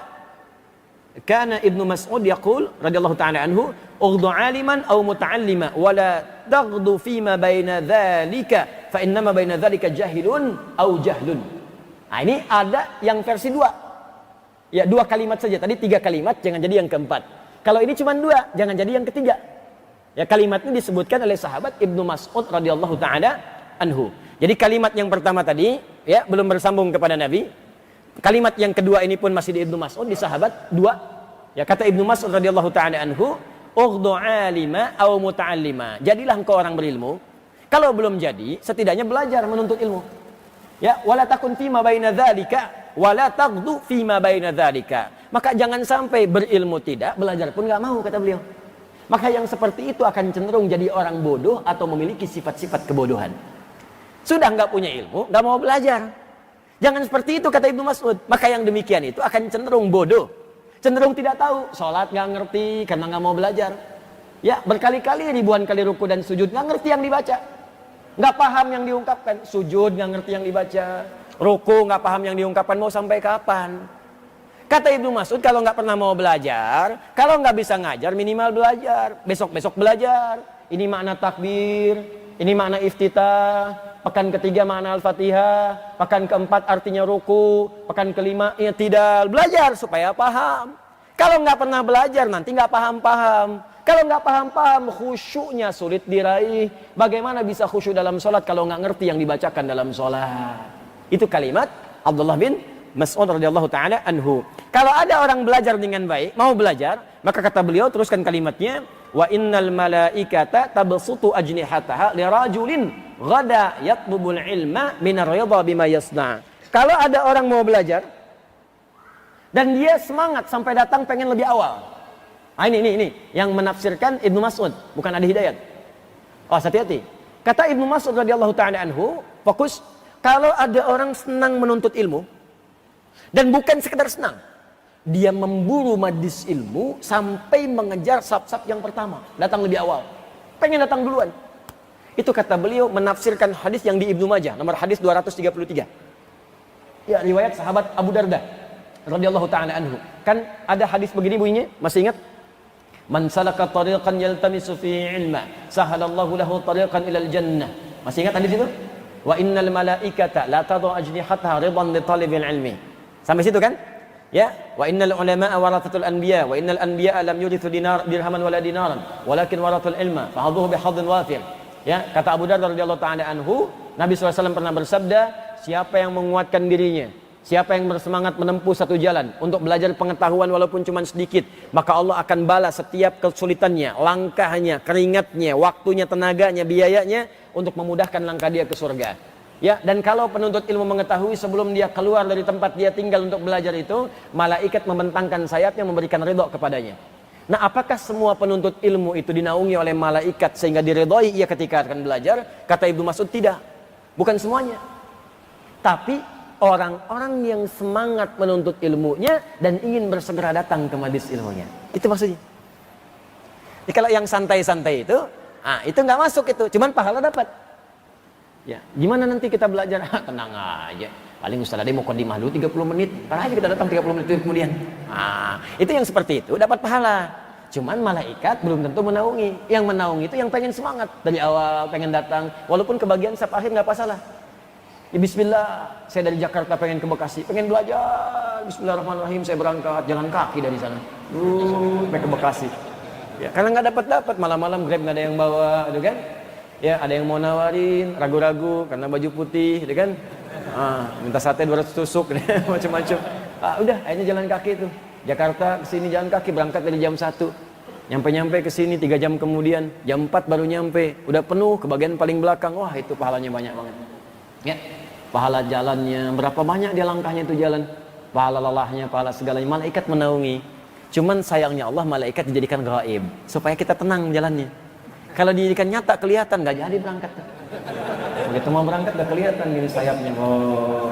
kana Ibnu Mas'ud yaqul radhiyallahu ta'ala anhu, ughdu 'aliman aw muta'allima wa la taghdu fi ma baina dzalika fa innama baina dzalika jahilun aw jahlun. Nah, ini ada yang versi 2. Ya, 2 kalimat saja. Tadi 3 kalimat, jangan jadi yang keempat. Kalau ini cuma 2, jangan jadi yang ketiga. Ya, kalimat ini disebutkan oleh sahabat Ibnu Mas'ud radhiyallahu taala anhu. Jadi kalimat yang pertama tadi, ya, belum bersambung kepada Nabi. Kalimat yang kedua ini pun masih di Ibnu Mas'ud, di sahabat 2. Ya, kata Ibnu Mas'ud radhiyallahu taala anhu, "Ughdu 'alima aw muta'allima." Jadilah engkau orang berilmu. Kalau belum jadi, setidaknya belajar menuntut ilmu. Ya, wala takun fi ma baina dzalika wala taghdu fi ma baina dzalika. Maka jangan sampai berilmu tidak, belajar pun enggak mau, kata beliau. Maka yang seperti itu akan cenderung jadi orang bodoh atau memiliki sifat-sifat kebodohan. Sudah enggak punya ilmu, enggak mau belajar. Jangan seperti itu, kata Ibnu Mas'ud. Maka yang demikian itu akan cenderung bodoh. cenderung tidak tahu, sholat nggak ngerti karena nggak mau belajar. Ya, berkali-kali ribuan kali ruku dan sujud nggak ngerti yang dibaca, nggak paham yang diungkapkan. Sujud nggak ngerti yang dibaca, ruku nggak paham yang diungkapkan, mau sampai kapan? Kata Ibnu Mas'ud, kalau nggak pernah mau belajar, kalau nggak bisa ngajar, minimal belajar. Besok-besok belajar. Ini makna takbir, ini makna iftitah, pekan ketiga makna Al-Fatihah, pekan keempat artinya ruku, pekan kelima i'tidal. Belajar supaya paham. Kalau nggak pernah belajar, nanti nggak paham-paham. Kalau nggak paham-paham, khusyuknya sulit diraih. Bagaimana bisa khusyuk dalam sholat kalau nggak ngerti yang dibacakan dalam sholat? Itu kalimat Abdullah bin Mas'ud radhiyallahu taala anhu. Kalau ada orang belajar dengan baik, mau belajar, maka kata beliau, teruskan kalimatnya, wa innal malaikata tabsutu ajnihataha lirajulin ghada yatlubul ilma minar ridha bima yasna. Kalau ada orang mau belajar dan dia semangat sampai datang pengen lebih awal. Ah, ini yang menafsirkan Ibnu Mas'ud, bukan Adi Hidayat. Oh, hati-hati. Kata Ibnu Mas'ud radhiyallahu taala anhu, fokus, kalau ada orang senang menuntut ilmu dan bukan sekedar senang, dia memburu majlis ilmu sampai mengejar sab-sab yang pertama, datang lebih awal, pengen datang duluan. Itu kata beliau menafsirkan hadis yang di Ibnu Majah, nomor hadis 233. Ya, riwayat sahabat Abu Darda radhiyallahu taala anhu. Kan ada hadis begini bunyinya, masih ingat? Man salaka tariqan yaltamisu fi ilma, sahalallahu lahu tariqan ilal jannah. Masih ingat hadis itu? Wa innal malaikata la tadau ajnihataha ridan li talibil ilmi. Sampai situ kan? Ya, wa innal ulama'a warathatul anbiya, wa innal anbiya'a lam yurithu dirhaman wala dinaran, walakin warathul ilma, fahadhuhu bihadhin wafir. Ya, kata Abu Darda radhiyallahu ta'ala anhu, Nabi SAW pernah bersabda, siapa yang menguatkan dirinya, siapa yang bersemangat menempuh satu jalan untuk belajar pengetahuan walaupun cuma sedikit, maka Allah akan balas setiap kesulitannya, langkahnya, keringatnya, waktunya, tenaganya, biayanya untuk memudahkan langkah dia ke surga. Ya, dan kalau penuntut ilmu mengetahui sebelum dia keluar dari tempat dia tinggal untuk belajar itu, malaikat membentangkan sayapnya memberikan ridho kepadanya. Nah, apakah semua penuntut ilmu itu dinaungi oleh malaikat sehingga diridhoi ia ketika akan belajar? Kata Ibnu Mas'ud, tidak. Bukan semuanya. Tapi orang-orang yang semangat menuntut ilmunya dan ingin bersegera datang ke majelis ilmunya. Itu maksudnya. Jadi kalau yang santai-santai itu, itu nggak masuk itu, cuman pahala dapat. Ya, gimana nanti kita belajar? Tenang aja. Paling Ustaz Ade mau qadimah dulu 30 menit. Ntar aja kita datang 30 menit kemudian. Itu yang seperti itu dapat pahala. Cuman malaikat belum tentu menaungi. Yang menaungi itu yang pengen semangat dari awal, pengen datang, walaupun kebagian sab akhir nggak masalah. Ya bismillah, saya dari Jakarta pengen ke Bekasi, pengen belajar. Bismillahirrahmanirrahim, saya berangkat jalan kaki dari sana. Sampai ke Bekasi. Ya, karena nggak dapat malam-malam Grab nggak ada yang bawa, gitu kan? Ya, ada yang mau nawarin, ragu-ragu karena baju putih, gitu kan? Minta sate 200 tusuk, macam-macam. Udah, akhirnya jalan kaki itu. Jakarta ke sini jalan kaki, berangkat dari jam 1. Nyampe ke sini 3 jam kemudian, jam 4 baru nyampe. Udah penuh ke bagian paling belakang. Wah, itu pahalanya banyak banget. Ya, pahala jalannya, berapa banyak dia langkahnya itu jalan. Pahala lelahnya, pahala segalanya, malaikat menaungi. Cuman sayangnya Allah, malaikat dijadikan gaib supaya kita tenang jalannya. Kalau dijadikan nyata kelihatan, nggak jadi berangkat. Begitu mau berangkat nggak kelihatan gini sayapnya. Oh,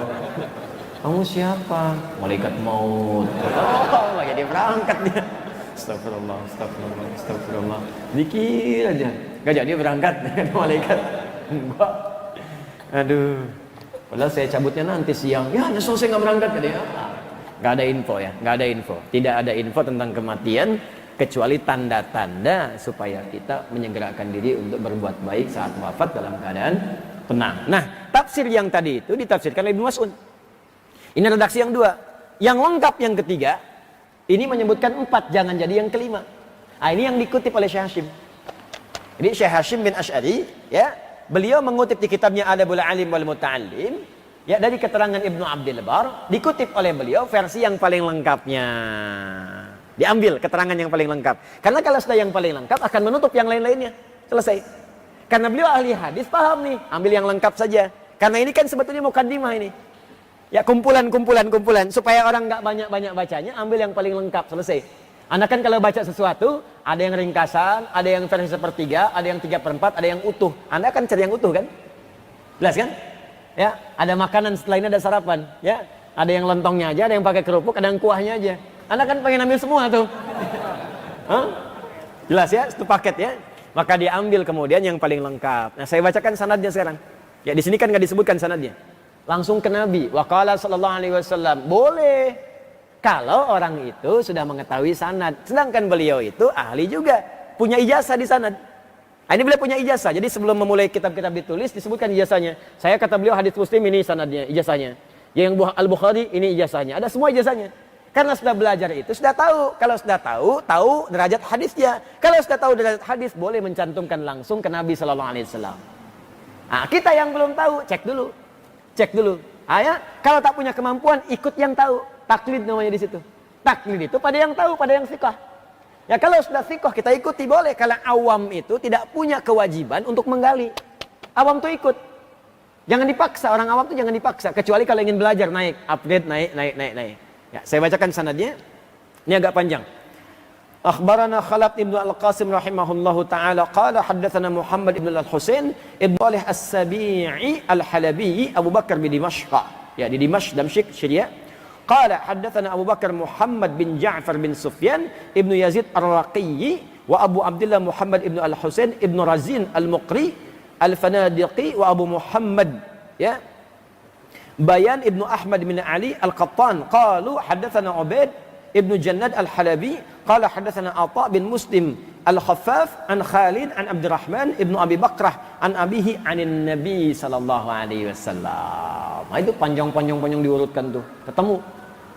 kamu siapa? Malaikat maut. Oh, nggak jadi berangkat dia. Astagfirullah. Dikir aja, nggak jadi berangkat dengan malaikat. Enggak. Aduh. Padahal saya cabutnya nanti siang. Ya, nyesel saya nggak berangkat ke dia. Nggak ada info ya, nggak ada info. Tidak ada info tentang kematian kecuali tanda-tanda supaya kita menyegerakan diri untuk berbuat baik saat wafat dalam keadaan tenang. Nah, tafsir yang tadi itu ditafsirkan oleh Ibnu Mas'ud. Ini redaksi yang 2. Yang lengkap yang ketiga, ini menyebutkan 4, jangan jadi yang kelima. Ini yang dikutip oleh Syekh Hashim. Jadi Syekh Hashim bin Asy'ari, ya, beliau mengutip di kitabnya Adabul Alim wal Muta'allim, ya, dari keterangan Ibnu Abdul Bar, dikutip oleh beliau versi yang paling lengkapnya. Diambil keterangan yang paling lengkap. Karena kalau sudah yang paling lengkap akan menutup yang lain-lainnya. Selesai. Karena beliau ahli hadis, paham nih, ambil yang lengkap saja. Karena ini kan sebetulnya mukaddimah ini. Ya, kumpulan supaya orang nggak banyak bacanya, ambil yang paling lengkap, selesai. Anda kan kalau baca sesuatu, ada yang ringkasan, ada yang versi sepertiga, ada yang 3/4, ada yang utuh. Anda kan cari yang utuh kan? Jelas kan? Ya, ada makanan setelah ini ada sarapan, ya. Ada yang lontongnya aja, ada yang pakai kerupuk, ada yang kuahnya aja. Anda kan pengen ambil semua tuh. Hah? Jelas ya, satu paket ya. Maka diambil kemudian yang paling lengkap. Nah, saya bacakan sanadnya sekarang. Ya, di sini kan nggak disebutkan sanadnya. Langsung ke Nabi. Wa qala sallallahu alaihi wasallam. Boleh kalau orang itu sudah mengetahui sanad. Sedangkan beliau itu ahli juga, punya ijazah di sanad. Nah, ini beliau punya ijazah. Jadi sebelum memulai kitab-kitab ditulis disebutkan ijazahnya. Saya kata beliau hadis Muslim ini sanadnya, ijazahnya. Yang Al-Bukhari ini ijazahnya. Ada semua ijazahnya. Karena sudah belajar itu sudah tahu. Kalau sudah tahu derajat hadisnya. Kalau sudah tahu derajat hadis boleh mencantumkan langsung ke Nabi sallallahu alaihi wasallam. Nah, kita yang belum tahu cek dulu. Cek dulu. Ya, kalau tak punya kemampuan ikut yang tahu. Taklid namanya di situ. Taklid itu pada yang tahu, pada yang siqah. Ya kalau sudah siqah kita ikuti boleh. Kalau awam itu tidak punya kewajiban untuk menggali. Awam tuh ikut. Jangan dipaksa, orang awam tuh jangan dipaksa. Kecuali kalau ingin belajar naik, upgrade naik. Ya, saya bacakan sanadnya. Ini agak panjang. Akhbarana Khalaf ibn Al-Qasim rahimahullahu ta'ala qala haddatsana Muhammad ibn Al-Husain ibn Salih As-Sabi'i Al-Halabi Abu Bakar bin Dimashq. Ya, di Damsyik, Syria. Qala haddatsana Abu Bakar Muhammad bin Ja'far bin Sufyan ibn Yazid Ar-Raqi wa Abu Abdullah Muhammad ibn Al-Husain ibn Razin Al-Muqri Al-Fanadiqi wa Abu Muhammad, ya, Bayan ibnu Ahmad bin Ali Al-Qattan qalu haddatsana Ubaid ibnu Jannad Al-Halabi qala haddatsana Atha bin Muslim Al-Khaffaf an Khalid an Abdurrahman ibnu Abi Bakrah an abihi anin Nabi sallallahu alaihi wasallam. Nah, itu panjang diurutkan tuh. Ketemu.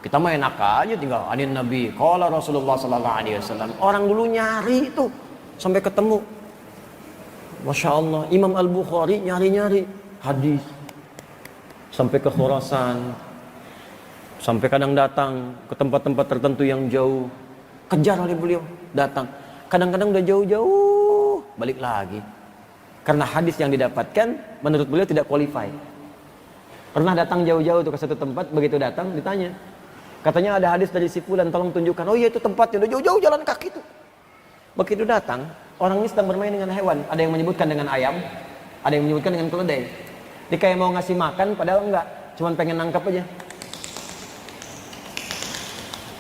Kita mah enak aja tinggal anin Nabi qala Rasulullah sallallahu alaihi wasallam. Orang dulu nyari itu sampai ketemu. Masya Allah, Imam Al-Bukhari nyari hadis sampai ke Khurasan, sampai kadang datang ke tempat-tempat tertentu yang jauh, kejar oleh beliau, datang. Kadang-kadang udah jauh-jauh, balik lagi. Karena hadis yang didapatkan menurut beliau tidak qualify. Pernah datang jauh-jauh tuh ke satu tempat, begitu datang ditanya, katanya ada hadis dari si fulan, tolong tunjukkan. Oh iya itu tempatnya, udah jauh-jauh jalan kaki tuh. Begitu datang, orang ini sedang bermain dengan hewan. Ada yang menyebutkan dengan ayam, ada yang menyebutkan dengan keledai. Dia kayak mau ngasih makan, padahal enggak, cuman pengen nangkap aja.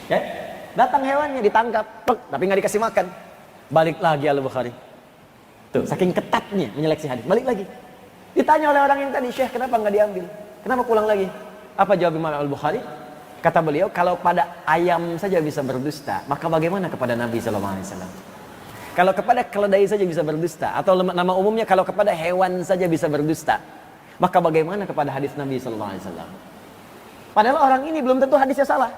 Ya, datang hewannya ditangkap, tapi nggak dikasih makan. Balik lagi Al-Bukhari. Tuh, saking ketatnya menyeleksi hadis. Balik lagi. Ditanya oleh orang yang tadi, Syekh, kenapa nggak diambil? Kenapa pulang lagi? Apa jawab Imam Al-Bukhari? Kata beliau, kalau pada ayam saja bisa berdusta, maka bagaimana kepada Nabi sallallahu alaihi wasallam? Kalau kepada keledai saja bisa berdusta, atau nama umumnya kalau kepada hewan saja bisa berdusta, maka bagaimana kepada hadis Nabi sallallahu alaihi wasallam? Padahal orang ini belum tentu hadisnya salah.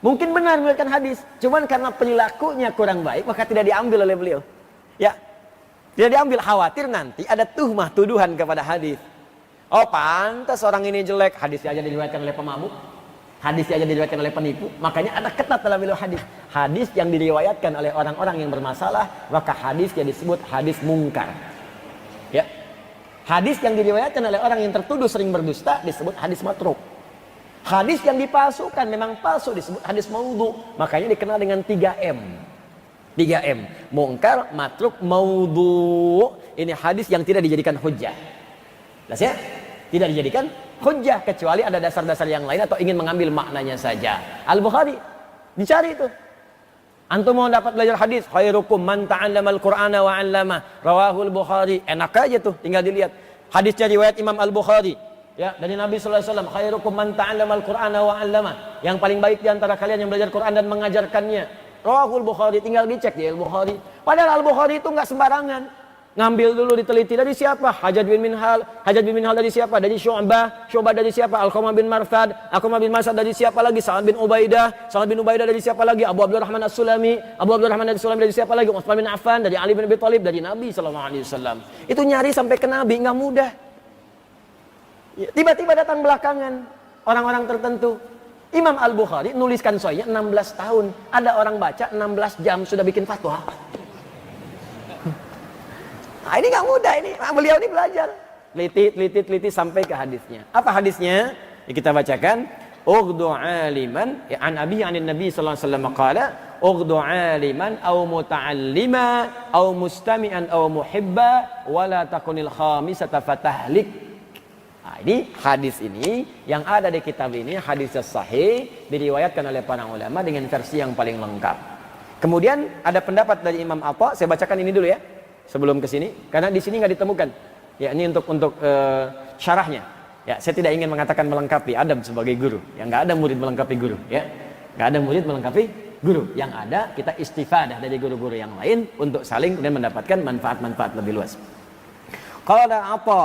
Mungkin benar meriwayatkan hadis, cuman karena perilakunya kurang baik maka tidak diambil oleh beliau. Ya. Tidak diambil, khawatir nanti ada tuhmah, tuduhan kepada hadis. Oh, pantas orang ini jelek, hadisnya aja diriwayatkan oleh pemabuk. Hadisnya aja diriwayatkan oleh penipu, makanya ada ketat dalam ilmu hadis. Hadis yang diriwayatkan oleh orang-orang yang bermasalah, maka hadisnya disebut hadis mungkar. Ya. Hadis yang diriwayatkan oleh orang yang tertuduh sering berdusta disebut hadis matruk. Hadis yang dipalsukan memang palsu disebut hadis maudhu. Makanya dikenal dengan 3M. 3M. Mungkar, matruk, maudhu. Ini hadis yang tidak dijadikan hujjah. Jelas ya? Tidak dijadikan hujjah kecuali ada dasar-dasar yang lain atau ingin mengambil maknanya saja. Al-Bukhari dicari itu. Antum mau dapat belajar hadis, khairukum man ta'allamal Qur'ana wa 'allama, rawahul Bukhari. Enak aja tuh, tinggal dilihat. Hadisnya riwayat Imam Al-Bukhari. Ya, dari Nabi sallallahu alaihi wasallam, khairukum man ta'allamal Qur'ana wa 'allama. Yang paling baik di antara kalian yang belajar Quran dan mengajarkannya. Rawahul Bukhari, tinggal dicek di Al-Bukhari. Padahal Al-Bukhari itu enggak sembarangan. Ngambil dulu, diteliti dari siapa? Hajjaj bin Minhal dari siapa? Dari Syu'bah dari siapa? Al-Qamah bin Marsad dari siapa lagi? Sa'ad bin Ubaidah dari siapa lagi? Abu Abdurrahman As-Sulami dari siapa lagi? Utsman bin Affan dari Ali bin Abi Thalib dari Nabi sallallahu alaihi wasallam. Itu nyari sampai ke Nabi enggak mudah. Tiba-tiba datang belakangan orang-orang tertentu. Imam Al-Bukhari nuliskan sahihnya 16 tahun. Ada orang baca 16 jam sudah bikin fatwa. Nah, ini nggak mudah ini. Nah, beliau ini belajar. Teliti sampai ke hadisnya. Apa hadisnya? Ya, kita bacakan. Ughdu aliman ya, an abi anin nabi sallallahu alaihi wasallam qala ughdu aliman aw muta'allima aw mustami'an aw muhibba wala takunil khamisata fatahlik. Nah, ini hadis ini yang ada di kitab ini, hadis sahih, diriwayatkan oleh para ulama dengan versi yang paling lengkap. Kemudian ada pendapat dari Imam Atha, saya bacakan ini dulu ya, sebelum ke sini, karena di sini nggak ditemukan. Ya, ini untuk syarahnya. Ya, saya tidak ingin mengatakan melengkapi Adam sebagai guru. Ya, nggak ada murid melengkapi guru. Ya, nggak ada murid melengkapi guru. Yang ada kita istifadah dari guru-guru yang lain untuk saling kemudian mendapatkan manfaat-manfaat lebih luas. Qala Atha,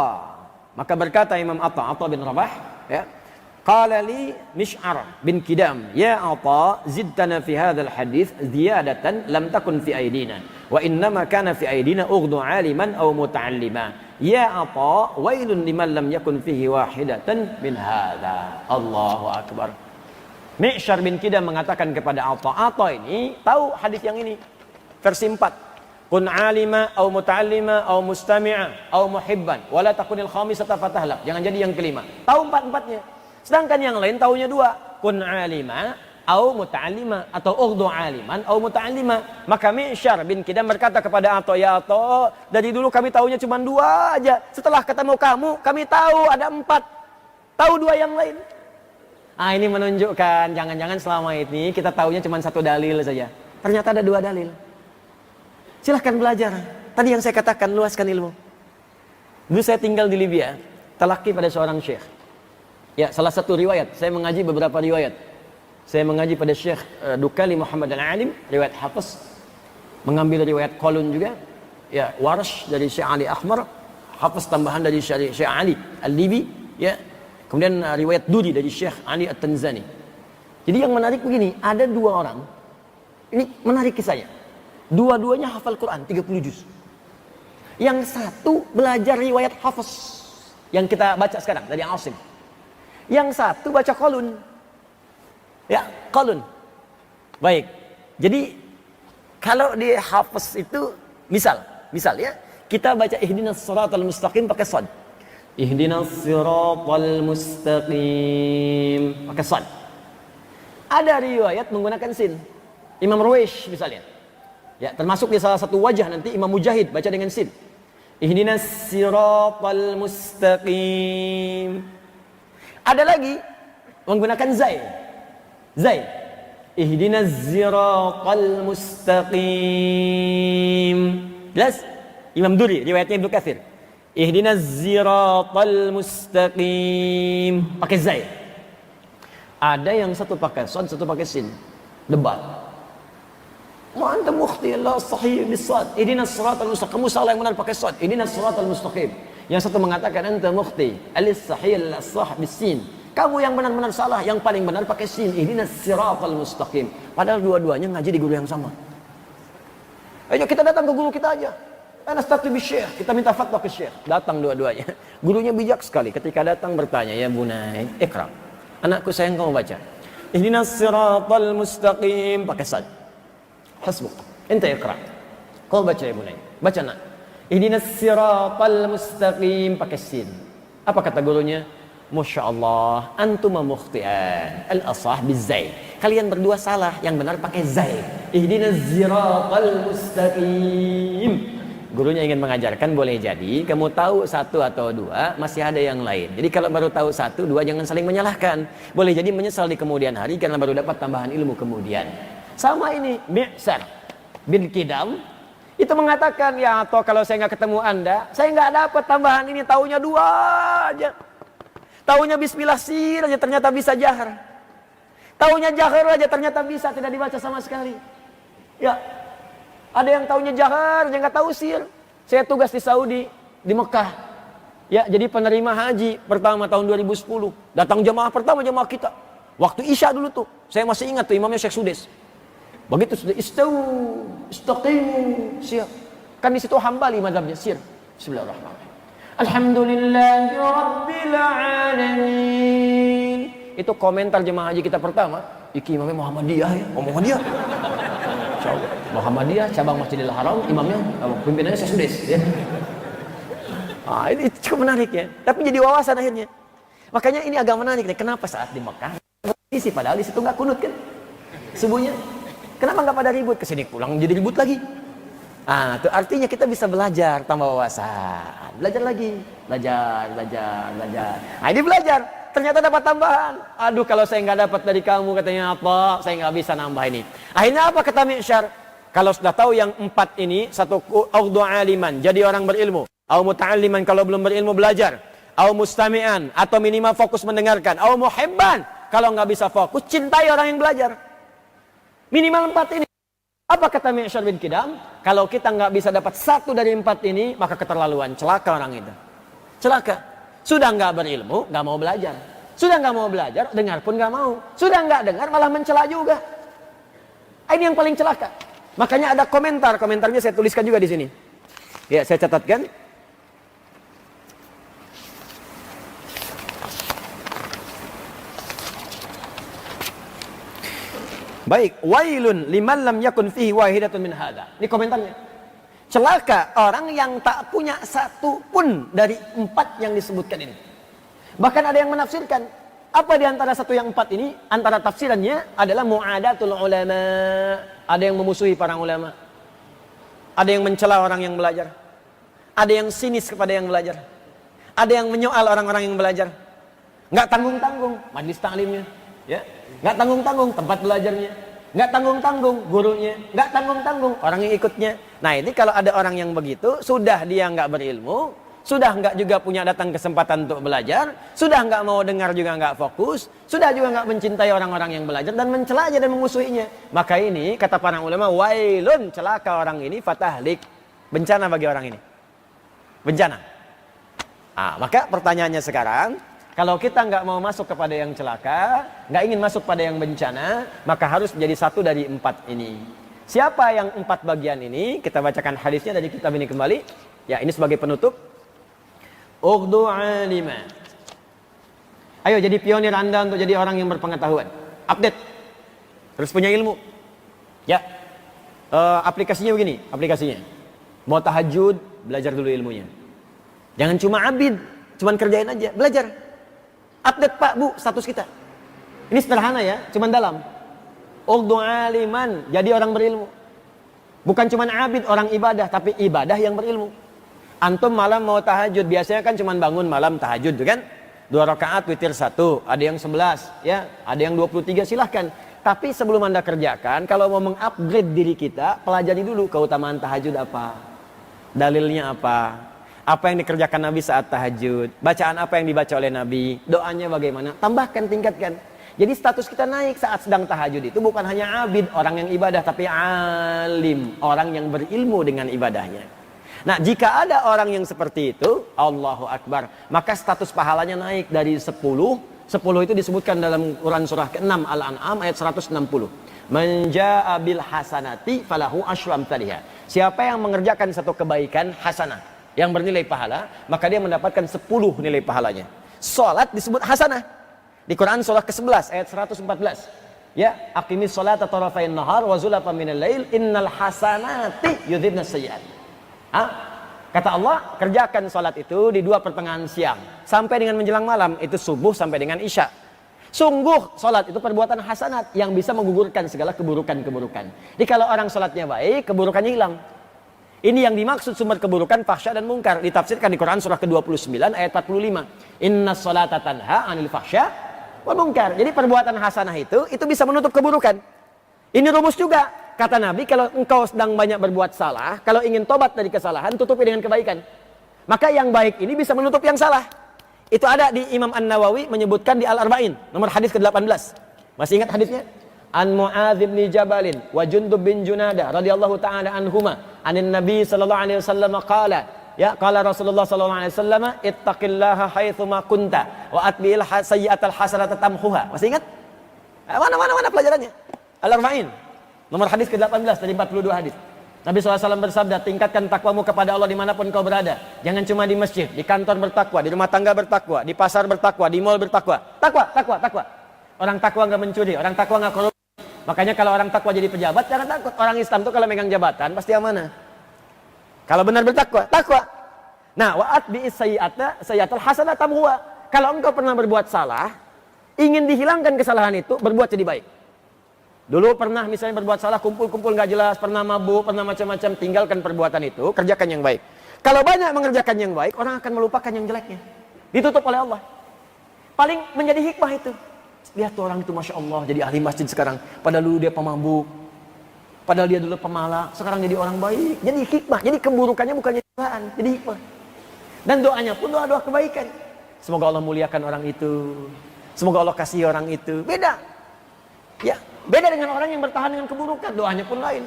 maka berkata Imam Atha bin Rabah, ya, qala li Mish'ar bin Kidam, ya Atha, zidtana fi hadzal hadits ziyadatan lam takun fi aidina, wa innama kana fi aidina ughdu 'aliman aw muta'allima. Ya Atha, wailun liman lam yakun fihi wahidatan min hadza. Allahu akbar. Mish'ar bin Kidam mengatakan kepada Atha, Atha ini tahu hadis yang ini, versi 4. Kun alima au muta'allima au mustami'a au muhibban wala takunil khamisata fatahlak. Jangan jadi yang kelima. Tahu empat-empatnya. Sedangkan yang lain taunya dua. Kun alima au muta'allima atau ughdu aliman au muta'allima. Maka Mish'ar bin Kidam berkata kepada Atha, ya Atha, dari dulu kami taunya cuma dua aja. Setelah ketemu kamu, kami tahu ada 4. Tahu 2 yang lain. Ah, ini menunjukkan jangan-jangan selama ini kita taunya cuma 1 dalil saja. Ternyata ada 2 dalil. Silahkan belajar. Tadi yang saya katakan, luaskan ilmu. Dulu saya tinggal di Libya, talaki pada seorang syekh. Ya, salah satu riwayat. Saya mengaji beberapa riwayat. Saya mengaji pada Syekh Dukali Muhammad Al-Alim, riwayat Hafiz. Mengambil riwayat Qalun juga. Ya, Warsh dari Syekh Ali Ahmar. Hafiz tambahan dari Syekh Ali Al-Libi. Ya. Kemudian riwayat Dudi dari Syekh Ali At-Tanzani. Jadi yang menarik begini, ada 2 orang. Ini menarik kisahnya. Dua-duanya hafal Quran 30 juz. Yang satu belajar riwayat Hafiz yang kita baca sekarang dari Asim. Yang satu baca Qalun. Ya, Qalun. Baik. Jadi kalau di Hafiz itu misal ya, kita baca ihdinas siratal mustaqim pakai shad. Ihdinas siratal mustaqim pakai shad. Ada riwayat menggunakan sin. Imam Ruwaish misalnya. Ya, termasuk di salah satu wajah nanti Imam Mujahid baca dengan sin. Ihdinas siratal mustaqim. Ada lagi menggunakan zai. Zai. Ihdinas siratal mustaqim. Jelas? Imam Duri riwayatnya Ibnu Katsir. Ihdinas siratal mustaqim. Pakai zai. Ada yang satu pakai shad, satu pakai sin. Debat. Ma anta mukhti la sahih bis-shad. Ihdinas siratal mustaqim. Kamu salah yang benar pakai shad. Ihdinas siratal mustaqim. Yang satu mengatakan anta mukhti al-sahih la-sah bis-sin. Kamu yang benar-benar salah, yang paling benar pakai sin. Ihdinas siratal mustaqim. Padahal dua-duanya ngaji di guru yang sama. Ayo kita datang ke guru kita aja. Anastatu bisyekh, kita minta fatwa ke syekh. Datang dua-duanya. Gurunya bijak sekali. Ketika datang bertanya, ya bunai, ikra. Anakku sayang kamu baca. Ihdinas siratal mustaqim pakai sad. Hasbuk. Ente ikra. Kau baca ya bunai. Baca nak. Ihdinas siratal mustaqim pakai sin. Apa kata gurunya? Masya Allah, antuma mukhti'an. Al-asah bizai. Kalian berdua salah, yang benar pakai zai. Ihdinas siratal mustaqim. Gurunya ingin mengajarkan boleh jadi kamu tahu 1 atau 2, masih ada yang lain. Jadi kalau baru tahu 1, 2 jangan saling menyalahkan. Boleh jadi menyesal di kemudian hari karena baru dapat tambahan ilmu kemudian. Sama ini Mish'ar bin Kidam itu mengatakan, ya atau kalau saya nggak ketemu Anda, saya nggak dapat tambahan ini, taunya 2 aja. Taunya bismillah sir aja ternyata bisa jahar. Taunya jahar aja ternyata bisa tidak dibaca sama sekali. Ya. Ada yang taunya jahar, yang nggak tahu sir. Saya tugas di Saudi, di Mekah. Ya, jadi penerima haji pertama tahun 2010. Datang jamaah pertama jamaah kita. Waktu Isya dulu tuh. Saya masih ingat tuh imamnya Syekh Sudes. Begitu sudah istaqimu, siap. Kan di situ Hambali mazhabnya sir. Bismillahirrahmanirrahim. Alhamdulillahi rabbil alamin. Itu komentar jemaah haji kita pertama. Iki imamnya Muhammadiyah ya. Oh Muhammadiyah. Insyaallah. Muhammadiyah cabang Masjidil Haram, imamnya pimpinannya Syekh Sudes ya. Ah, ini cukup menarik ya. Tapi jadi wawasan akhirnya. Makanya ini agak menarik nih. Kenapa saat di Mekah isi padahal di situ nggak kunut kan? Subuhnya. Kenapa nggak pada ribut? Kesini pulang jadi ribut lagi. Itu artinya kita bisa belajar tambah wawasan. Belajar lagi, belajar. Nah, ini belajar. Ternyata dapat tambahan. Aduh, kalau saya nggak dapat dari kamu katanya apa? Saya nggak bisa nambah ini. Akhirnya apa kata Mi'syar? Kalau sudah tahu yang 4 ini, satu audhu aliman, jadi orang berilmu. Au muta'alliman, kalau belum berilmu belajar. Au mustami'an, atau minimal fokus mendengarkan. Au muhibban, kalau nggak bisa fokus, cintai orang yang belajar. Minimal 4 ini. Apa kata Mi'syar bin Kidam? Kalau kita nggak bisa dapat 1 dari 4 ini, maka keterlaluan, celaka orang itu. Celaka. Sudah nggak berilmu, nggak mau belajar. Sudah nggak mau belajar, dengar pun nggak mau. Sudah nggak dengar, malah mencela juga. Ini yang paling celaka. Makanya ada komentarnya saya tuliskan juga di sini. Ya, saya catatkan. Baik, wailun liman lam yakun fihi wahidatun min hadza. Ini komentarnya. Celaka orang yang tak punya 1 pun dari 4 yang disebutkan ini. Bahkan ada yang menafsirkan, apa di antara 1 yang 4 ini? Antara tafsirannya adalah mu'adatul ulama. Ada yang memusuhi para ulama. Ada yang mencela orang yang belajar. Ada yang sinis kepada yang belajar. Ada yang menyoal orang-orang yang belajar. Nggak tanggung-tanggung majlis taklimnya, ya. Nggak tanggung-tanggung tempat belajarnya, nggak tanggung-tanggung gurunya, nggak tanggung-tanggung orang yang ikutnya. Nah, ini kalau ada orang yang begitu, sudah dia nggak berilmu, sudah nggak juga punya datang kesempatan untuk belajar, sudah nggak mau dengar juga nggak fokus, sudah juga nggak mencintai orang-orang yang belajar dan mencelanya dan memusuhinya. Maka ini kata para ulama, wailun, celaka orang ini, fatahlik, bencana bagi orang ini, bencana. Maka pertanyaannya sekarang, kalau kita nggak mau masuk kepada yang celaka, nggak ingin masuk pada yang bencana, maka harus menjadi 1 dari 4 ini. Siapa yang 4 bagian ini? Kita bacakan hadisnya dari kitab ini kembali. Ya, ini sebagai penutup. Ughdu alima. Ayo jadi pionir Anda untuk jadi orang yang berpengetahuan. Update. Harus punya ilmu. Ya. Aplikasinya begini, aplikasinya. Mau tahajud, belajar dulu ilmunya. Jangan cuma abid, cuma kerjain aja, belajar. Update Pak, Bu, status kita. Ini sederhana ya, cuman dalam. Ughdu aliman, jadi orang berilmu. Bukan cuman abid, orang ibadah, tapi ibadah yang berilmu. Antum malam mau tahajud, biasanya kan cuman bangun malam tahajud, kan? 2 rakaat, witir 1, ada yang 11, ya, ada yang 23, silahkan. Tapi sebelum Anda kerjakan, kalau mau mengupgrade diri kita, pelajari dulu keutamaan tahajud apa, dalilnya apa yang dikerjakan Nabi saat tahajud, bacaan apa yang dibaca oleh Nabi, doanya bagaimana, tambahkan, tingkatkan. Jadi status kita naik saat sedang tahajud itu bukan hanya abid, orang yang ibadah, tapi alim, orang yang berilmu dengan ibadahnya. Nah, jika ada orang yang seperti itu, Allahu Akbar, maka status pahalanya naik dari 10 itu disebutkan dalam Quran surah ke-6 Al-An'am ayat 160. Man jaa'a bil hasanati falahu asyru amsalihha. Siapa yang mengerjakan satu kebaikan hasanah yang bernilai pahala, maka dia mendapatkan 10 nilai pahalanya. Salat disebut hasanah. Di Quran surah ke-11 ayat 114. Ya, aqimis sholata tarafain nahar wa zulafan minal lail innal hasanati yudhibnas sayyi'at. Kata Allah, kerjakan salat itu di 2 pertengahan siang sampai dengan menjelang malam, itu subuh sampai dengan isya. Sungguh salat itu perbuatan hasanat yang bisa menggugurkan segala keburukan-keburukan. Jadi kalau orang salatnya baik, keburukannya hilang. Ini yang dimaksud sumber keburukan fahsya dan mungkar, ditafsirkan di Quran surah ke-29 ayat 45. Innas sholata tanha 'anil fahsya wal munkar. Jadi perbuatan hasanah itu bisa menutup keburukan. Ini rumus juga. Kata Nabi, kalau engkau sedang banyak berbuat salah, kalau ingin tobat dari kesalahan, tutupi dengan kebaikan. Maka yang baik ini bisa menutup yang salah. Itu ada di Imam An-Nawawi menyebutkan di Al-Arba'in, nomor hadis ke-18. Masih ingat hadisnya? An Mu'adz bin Jabalin wa Jundub bin Junadah radhiyallahu taala anhuma anin Nabi sallallahu alaihi wasallam qala, ya, qala Rasulullah sallallahu alaihi wasallam, ittaqillaha haitsu ma kunta wa atbi'il sayyi'atal hasanata tamhuha. Masih ingat? Mana pelajarannya? Al-Arba'in, nomor hadis ke-18 dari 42 hadis. Nabi SAW bersabda, tingkatkan takwamu kepada Allah dimanapun kau berada. Jangan cuma di masjid, di kantor bertakwa, di rumah tangga bertakwa, di pasar bertakwa, di mall bertakwa. Takwa. Orang takwa nggak mencuri, orang takwa nggak korupsi. Makanya kalau orang takwa jadi pejabat, jangan takut. Orang Islam tuh kalau megang jabatan pasti amanah. Kalau benar bertakwa, takwa. Nah, wa'at bi'is sayyi'atal hasanata tamhuha. Kalau engkau pernah berbuat salah, ingin dihilangkan kesalahan itu, berbuat jadi baik. Dulu pernah misalnya berbuat salah, kumpul-kumpul nggak jelas, pernah mabuk, pernah macam-macam, tinggalkan perbuatan itu, kerjakan yang baik. Kalau banyak mengerjakan yang baik, orang akan melupakan yang jeleknya. Ditutup oleh Allah. Paling menjadi hikmah itu. Lihat tuh orang itu, Masya Allah, jadi ahli masjid sekarang. Padahal dulu dia pemabuk. Padahal dia dulu pemalak, sekarang jadi orang baik. Jadi hikmah, jadi keburukannya bukan jadi cobaan, jadi hikmah. Dan doanya pun doa-doa kebaikan. Semoga Allah muliakan orang itu. Semoga Allah kasih orang itu. Beda. Ya, beda dengan orang yang bertahan dengan keburukan. Doanya pun lain.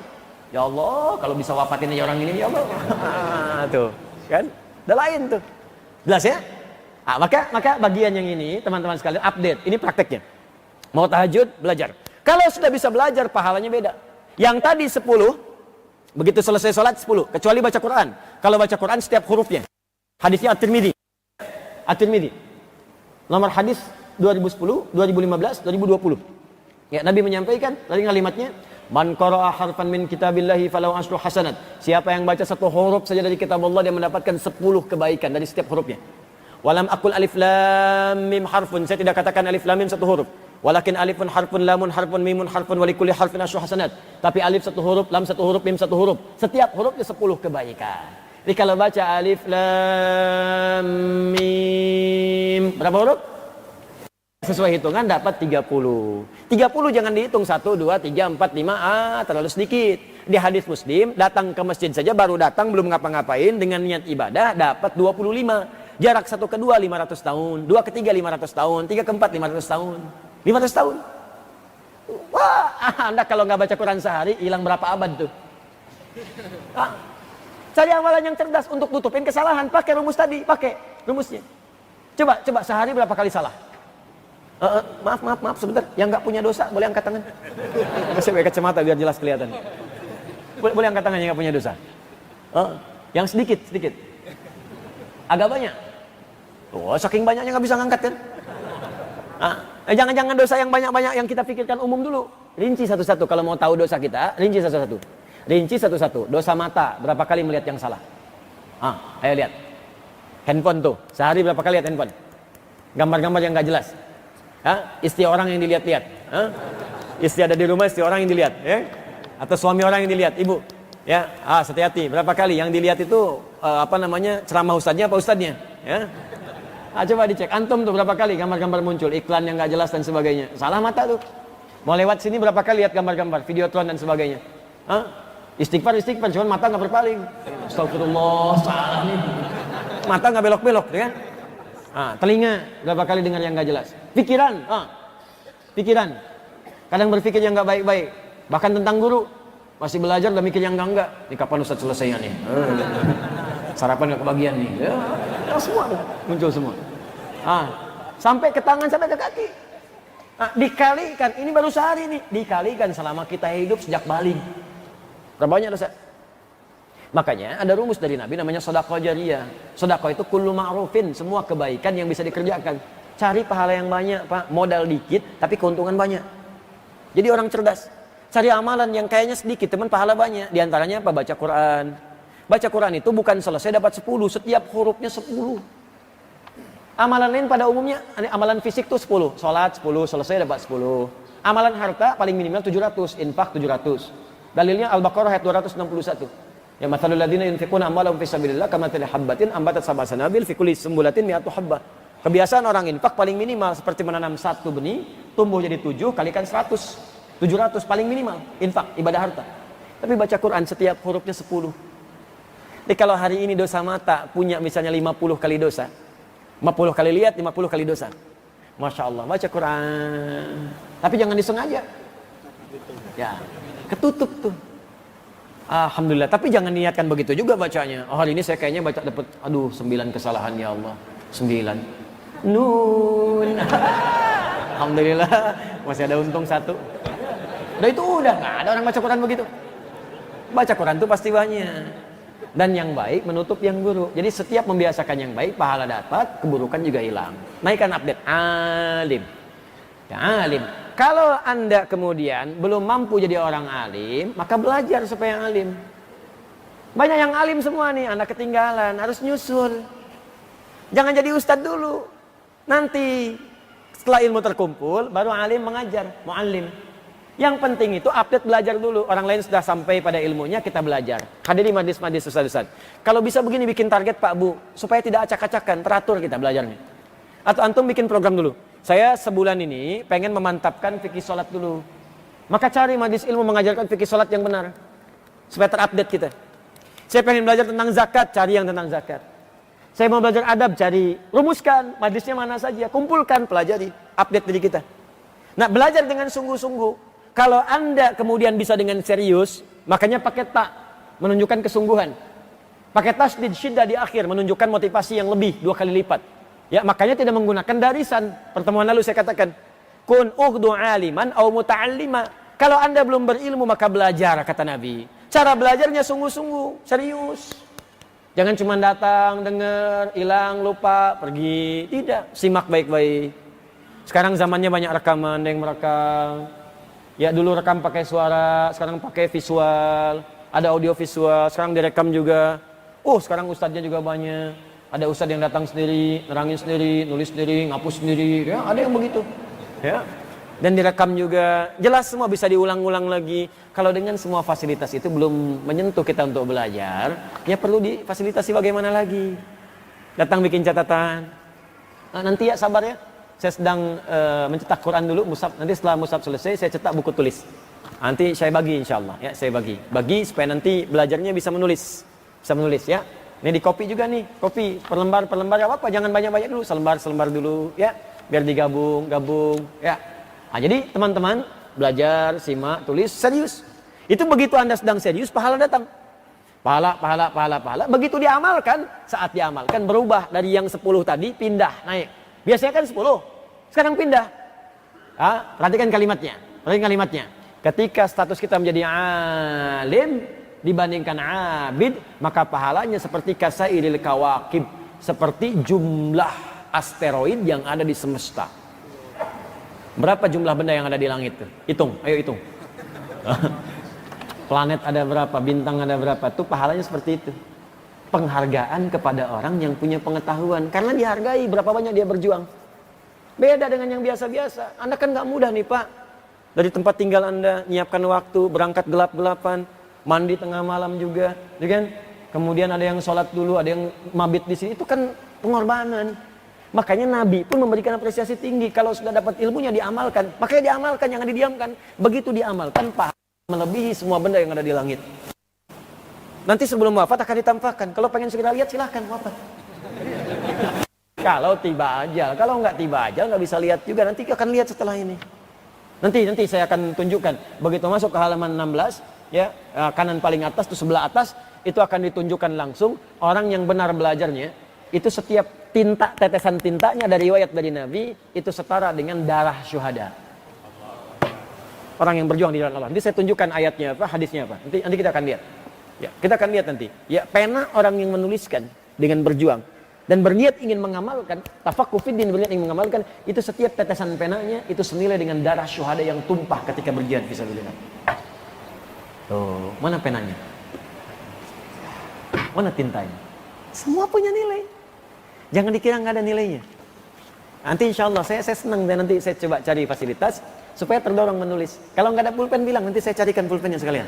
Ya Allah, kalau bisa wafatin aja orang ini, ya Allah. Tuh, kan? Udah lain tuh. Jelas ya? Maka bagian yang ini, teman-teman sekalian, update. Ini prakteknya. Mau tahajud, belajar. Kalau sudah bisa belajar, pahalanya beda. Yang tadi 10, begitu selesai sholat 10, kecuali baca Quran. Kalau baca Quran setiap hurufnya. Hadisnya At-Tirmidzi. At-Tirmidzi. Nomor hadis 2010, 2015, 2020. Ya, Nabi menyampaikan dari kalimatnya, man qara'a harfan min kitabillahi falau asru hasanat. Siapa yang baca satu huruf saja dari kitab Allah, dia mendapatkan 10 kebaikan dari setiap hurufnya. Walam aqul alif lam mim harfun. Saya tidak katakan alif lam mim satu huruf. Walakin alifun harfun, lamun harfun, mimun harfun, walikulli harfin asyru hasanat. Tapi alif satu huruf, lam satu huruf, mim satu huruf. Setiap hurufnya 10 kebaikan. Jadi kalau baca alif lam mim, berapa huruf? Sesuai hitungan dapat 30. 30 jangan dihitung 1, 2, 3, 4, 5, terlalu sedikit. Di hadis Muslim, datang ke masjid saja, baru datang belum ngapa-ngapain dengan niat ibadah dapat 25. Jarak 1 ke 2 500 tahun, 2 ke 3 500 tahun, 3 ke 4 500 tahun. 500 tahun. Wah, Anda kalau nggak baca Quran sehari, hilang berapa abad tuh? Cari amalan yang cerdas untuk tutupin kesalahan. Pakai rumus tadi, pakai rumusnya. Coba sehari berapa kali salah? Maaf sebentar. Yang nggak punya dosa boleh angkat tangan. Saya pakai kacamata biar jelas kelihatan. Boleh angkat tangan yang nggak punya dosa. Yang sedikit. Agak banyak. Saking banyaknya nggak bisa ngangkat kan? Jangan dosa yang banyak-banyak yang kita pikirkan umum dulu. Rinci satu-satu. Kalau mau tahu dosa kita, rinci satu-satu. Rinci satu-satu. Dosa mata, berapa kali melihat yang salah? Ayo lihat. Handphone tuh, sehari berapa kali lihat handphone? Gambar-gambar yang nggak jelas. Istri orang yang dilihat-lihat. Istri ada di rumah, istri orang yang dilihat. Ya? Atau suami orang yang dilihat, ibu. Ya, hati-hati. Berapa kali yang dilihat itu ceramah ustadznya apa ustadznya? Ya. Coba dicek, antum tuh berapa kali gambar-gambar muncul, iklan yang nggak jelas dan sebagainya. Salah mata tuh. Mau lewat sini berapa kali lihat gambar-gambar, videotron dan sebagainya. Istighfar, cuman mata nggak berpaling. Astagfirullah, salah nih. Mata nggak belok-belok, ya kan? Telinga berapa kali dengar yang nggak jelas. Pikiran, pikiran. Kadang berpikir yang nggak baik-baik. Bahkan tentang guru, masih belajar udah mikir yang enggak. Ini kapan Ustaz selesainya nih? Sarapan nggak kebagian nih. Ya, semua muncul semua. Sampai ke tangan, sampai ke kaki. Dikalikan, ini baru sehari nih. Dikalikan selama kita hidup sejak balik. Berapa banyak dosa? Makanya ada rumus dari Nabi namanya sedekah jariyah. Sedekah itu kullu ma'rufin, semua kebaikan yang bisa dikerjakan. Cari pahala yang banyak, Pak. Modal dikit tapi keuntungan banyak. Jadi orang cerdas. Cari amalan yang kayaknya sedikit, teman pahala banyak. Di antaranya apa? Baca Quran. Baca Quran itu bukan selesai dapat 10, setiap hurufnya 10. Amalan lain pada umumnya, amalan fisik tuh 10. Salat 10, selesai dapat 10. Amalan harta paling minimal 700, infak 700. Dalilnya Al-Baqarah ayat 261. Ya mathalul ladzina yunfiquna amwalahum fi sabilillah kamathali habbatin ambatat sab'a sanabil fi kulli sumbulatin mi'atu habbah. Kebiasaan orang infak paling minimal seperti menanam 1 benih, tumbuh jadi 7 kalikan 100. 700 paling minimal infak, ibadah harta. Tapi baca Quran setiap hurufnya 10. Jadi kalau hari ini dosa mata punya misalnya 50 kali dosa, 50 kali lihat, 50 kali dosa. Masya Allah, baca Quran. Tapi jangan disengaja. Ya, ketutup tuh. Alhamdulillah, tapi jangan niatkan begitu juga bacanya. Hari ini saya kayaknya baca dapat 9 kesalahan ya Allah. 9. Nun. Alhamdulillah, masih ada untung 1. Udah itu udah, nggak ada orang baca Quran begitu. Baca Quran tuh pasti banyak. Dan yang baik menutup yang buruk. Jadi setiap membiasakan yang baik, pahala dapat, keburukan juga hilang. Naikkan update, alim. Ya, alim. Kalau Anda kemudian belum mampu jadi orang alim, maka belajar supaya alim. Banyak yang alim semua nih, Anda ketinggalan, harus nyusul. Jangan jadi ustadz dulu. Nanti setelah ilmu terkumpul, baru alim mengajar, muallim. Yang penting itu update belajar dulu. Orang lain sudah sampai pada ilmunya, kita belajar. Hadiri majlis-majlis ustaz-ustaz. Kalau bisa begini bikin target Pak Bu, supaya tidak acak-acakan, teratur kita belajarnya. Atau antum bikin program dulu. Saya sebulan ini pengen memantapkan fikih sholat dulu. Maka cari majlis ilmu mengajarkan fikih sholat yang benar. Supaya terupdate kita. Saya pengen belajar tentang zakat, cari yang tentang zakat. Saya mau belajar adab, cari. Rumuskan, majlisnya mana saja. Kumpulkan, pelajari. Update diri kita. Nah, belajar dengan sungguh-sungguh. Kalau Anda kemudian bisa dengan serius, makanya pakai ta, menunjukkan kesungguhan. Pakai tasdid syiddah di akhir, menunjukkan motivasi yang lebih, 2 kali lipat. Ya, makanya tidak menggunakan darisan. Pertemuan lalu saya katakan, kun ughdu aliman au muta'allima. Kalau Anda belum berilmu, maka belajar, kata Nabi. Cara belajarnya sungguh-sungguh, serius. Jangan cuma datang, dengar, hilang, lupa, pergi. Tidak, simak baik-baik. Sekarang zamannya banyak rekaman, ada yang merekam. Ya, dulu rekam pakai suara, sekarang pakai visual. Ada audio visual, sekarang direkam juga. Sekarang ustadznya juga banyak. Ada ustadz yang datang sendiri, nerangin sendiri, nulis sendiri, ngapus sendiri. Ya, ada yang begitu. Ya. Dan direkam juga. Jelas semua bisa diulang-ulang lagi. Kalau dengan semua fasilitas itu belum menyentuh kita untuk belajar, ya perlu difasilitasi bagaimana lagi. Datang bikin catatan. Nanti ya sabar ya. Saya sedang mencetak Quran dulu, mushaf. Nanti setelah mushaf selesai, saya cetak buku tulis. Nanti saya bagi insya Allah. Ya, saya bagi supaya nanti belajarnya bisa menulis. Bisa menulis ya. Ini di copy juga nih. Copy per lembar apa-apa. Jangan banyak-banyak dulu. Selembar dulu ya. Biar digabung ya. Nah, jadi teman-teman belajar, simak, tulis, serius. Itu begitu Anda sedang serius, pahala datang. Pahala. Begitu diamalkan, saat diamalkan berubah dari yang 10 tadi pindah naik. Biasanya kan 10, sekarang pindah. Perhatikan kalimatnya. Ketika status kita menjadi alim dibandingkan abid, maka pahalanya seperti kasairil kawakib, seperti jumlah asteroid yang ada di semesta. Berapa jumlah benda yang ada di langit itu? Hitung, ayo hitung. Planet ada berapa, bintang ada berapa, tuh pahalanya seperti itu. Penghargaan kepada orang yang punya pengetahuan, karena dihargai berapa banyak dia berjuang. Beda dengan yang biasa-biasa. Anda kan nggak mudah nih Pak, dari tempat tinggal Anda nyiapkan waktu, berangkat gelap-gelapan, mandi tengah malam juga, ya kan? Kemudian ada yang sholat dulu, ada yang mabit di sini, itu kan pengorbanan. Makanya Nabi pun memberikan apresiasi tinggi. Kalau sudah dapat ilmunya diamalkan, makanya diamalkan, jangan didiamkan. Begitu diamalkan, pahala melebihi semua benda yang ada di langit. Nanti sebelum wafat akan ditampakkan. Kalau pengen segera lihat silahkan wafat. Kalau tiba ajal, kalau nggak tiba ajal nggak bisa lihat juga. Nanti akan lihat setelah ini. Nanti saya akan tunjukkan. Begitu masuk ke halaman 16, ya kanan paling atas itu sebelah atas itu akan ditunjukkan langsung orang yang benar belajarnya. Itu setiap tetesan tintanya dari riwayat dari Nabi itu setara dengan darah syuhada. Orang yang berjuang di jalan Allah. Nanti saya tunjukkan ayatnya apa, hadisnya apa. Nanti kita akan lihat. Ya, kita akan lihat nanti. Ya, pena orang yang menuliskan dengan berjuang dan berniat ingin mengamalkan, tafaqquh fiddin, berniat ingin mengamalkan, itu setiap tetesan penanya itu senilai dengan darah syuhada yang tumpah ketika berjihad fisabilillah. Tuh, mana penanya? Mana tintanya? Semua punya nilai. Jangan dikira nggak ada nilainya. Nanti insya Allah saya senang dan nanti saya coba cari fasilitas supaya terdorong menulis. Kalau nggak ada pulpen bilang, nanti saya carikan pulpennya sekalian.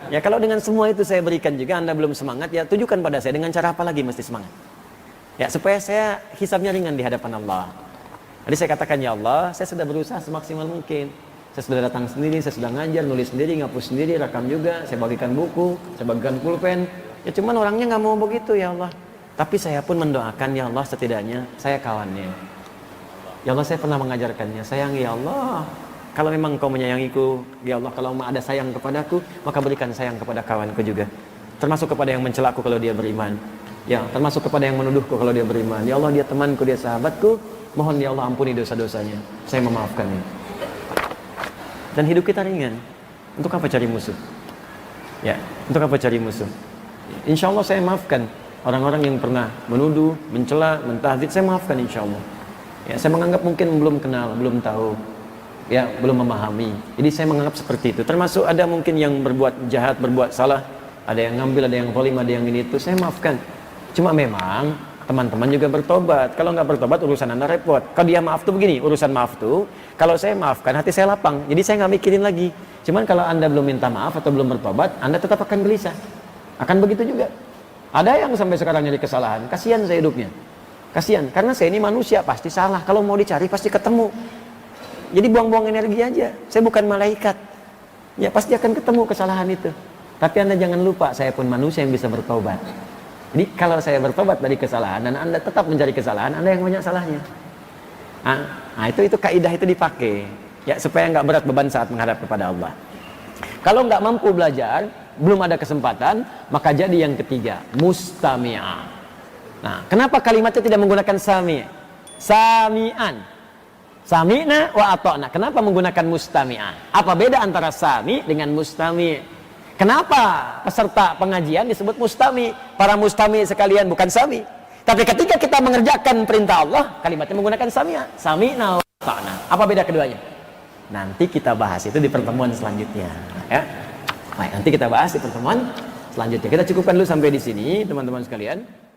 Ya, kalau dengan semua itu saya berikan juga Anda belum semangat, ya tunjukkan pada saya dengan cara apa lagi mesti semangat. Ya, supaya saya hisabnya ringan di hadapan Allah. Jadi saya katakan, ya Allah, saya sudah berusaha semaksimal mungkin. Saya sudah datang sendiri, saya sudah ngajar, nulis sendiri, ngapus sendiri, rekam juga, saya bagikan buku, saya bagikan pulpen. Ya cuman orangnya nggak mau begitu, ya Allah. Tapi saya pun mendoakan, ya Allah, setidaknya saya kawannya. Ya Allah, saya pernah mengajarkannya. Sayang, ya Allah, kalau memang Engkau menyayangiku, ya Allah, kalau ada sayang kepadaku, maka berikan sayang kepada kawanku juga. Termasuk kepada yang mencelaku kalau dia beriman. Ya, termasuk kepada yang menuduhku kalau dia beriman. Ya Allah, dia temanku, dia sahabatku. Mohon ya Allah ampuni dosa-dosanya. Saya memaafkannya. Dan hidup kita ringan. Untuk apa cari musuh? Ya, untuk apa cari musuh? Insya Allah saya maafkan orang-orang yang pernah menuduh, mencela, mentahdzib. Saya maafkan insya Allah. Ya, saya menganggap mungkin belum kenal, belum tahu. Ya, belum memahami. Jadi saya menganggap seperti itu. Termasuk ada mungkin yang berbuat jahat, berbuat salah, ada yang ngambil, ada yang zalim, ada yang ini itu. Saya maafkan. Cuma memang teman-teman juga bertobat. Kalau nggak bertobat, urusan Anda repot. Kalau dia maaf tuh begini, urusan maaf tuh, kalau saya maafkan, hati saya lapang. Jadi saya nggak mikirin lagi. Cuman kalau Anda belum minta maaf atau belum bertobat, Anda tetap akan gelisah. Akan begitu juga. Ada yang sampai sekarang nyari kesalahan. Kasihan saya hidupnya. Kasihan, karena saya ini manusia, pasti salah. Kalau mau dicari, pasti ketemu. Jadi buang-buang energi aja. Saya bukan malaikat. Ya pasti akan ketemu kesalahan itu. Tapi Anda jangan lupa, saya pun manusia yang bisa bertobat. Jadi kalau saya bertobat dari kesalahan dan Anda tetap mencari kesalahan, Anda yang banyak salahnya. Nah, itu kaidah itu dipakai ya supaya nggak berat beban saat menghadap kepada Allah. Kalau nggak mampu belajar, belum ada kesempatan, maka jadi yang ketiga, mustami'ah. Nah, kenapa kalimatnya tidak menggunakan sami'? Sami'an. Sami'na wa ata'na. Kenapa menggunakan mustami'ah? Apa beda antara sami' dengan mustami'? Kenapa peserta pengajian disebut mustami? Para mustami sekalian bukan sami. Tapi ketika kita mengerjakan perintah Allah, kalimatnya menggunakan sami'a. Sami'na wa ata'na. Apa beda keduanya? Nanti kita bahas itu di pertemuan selanjutnya. Ya. Baik, nanti kita bahas di pertemuan selanjutnya. Kita cukupkan dulu sampai di sini, teman-teman sekalian.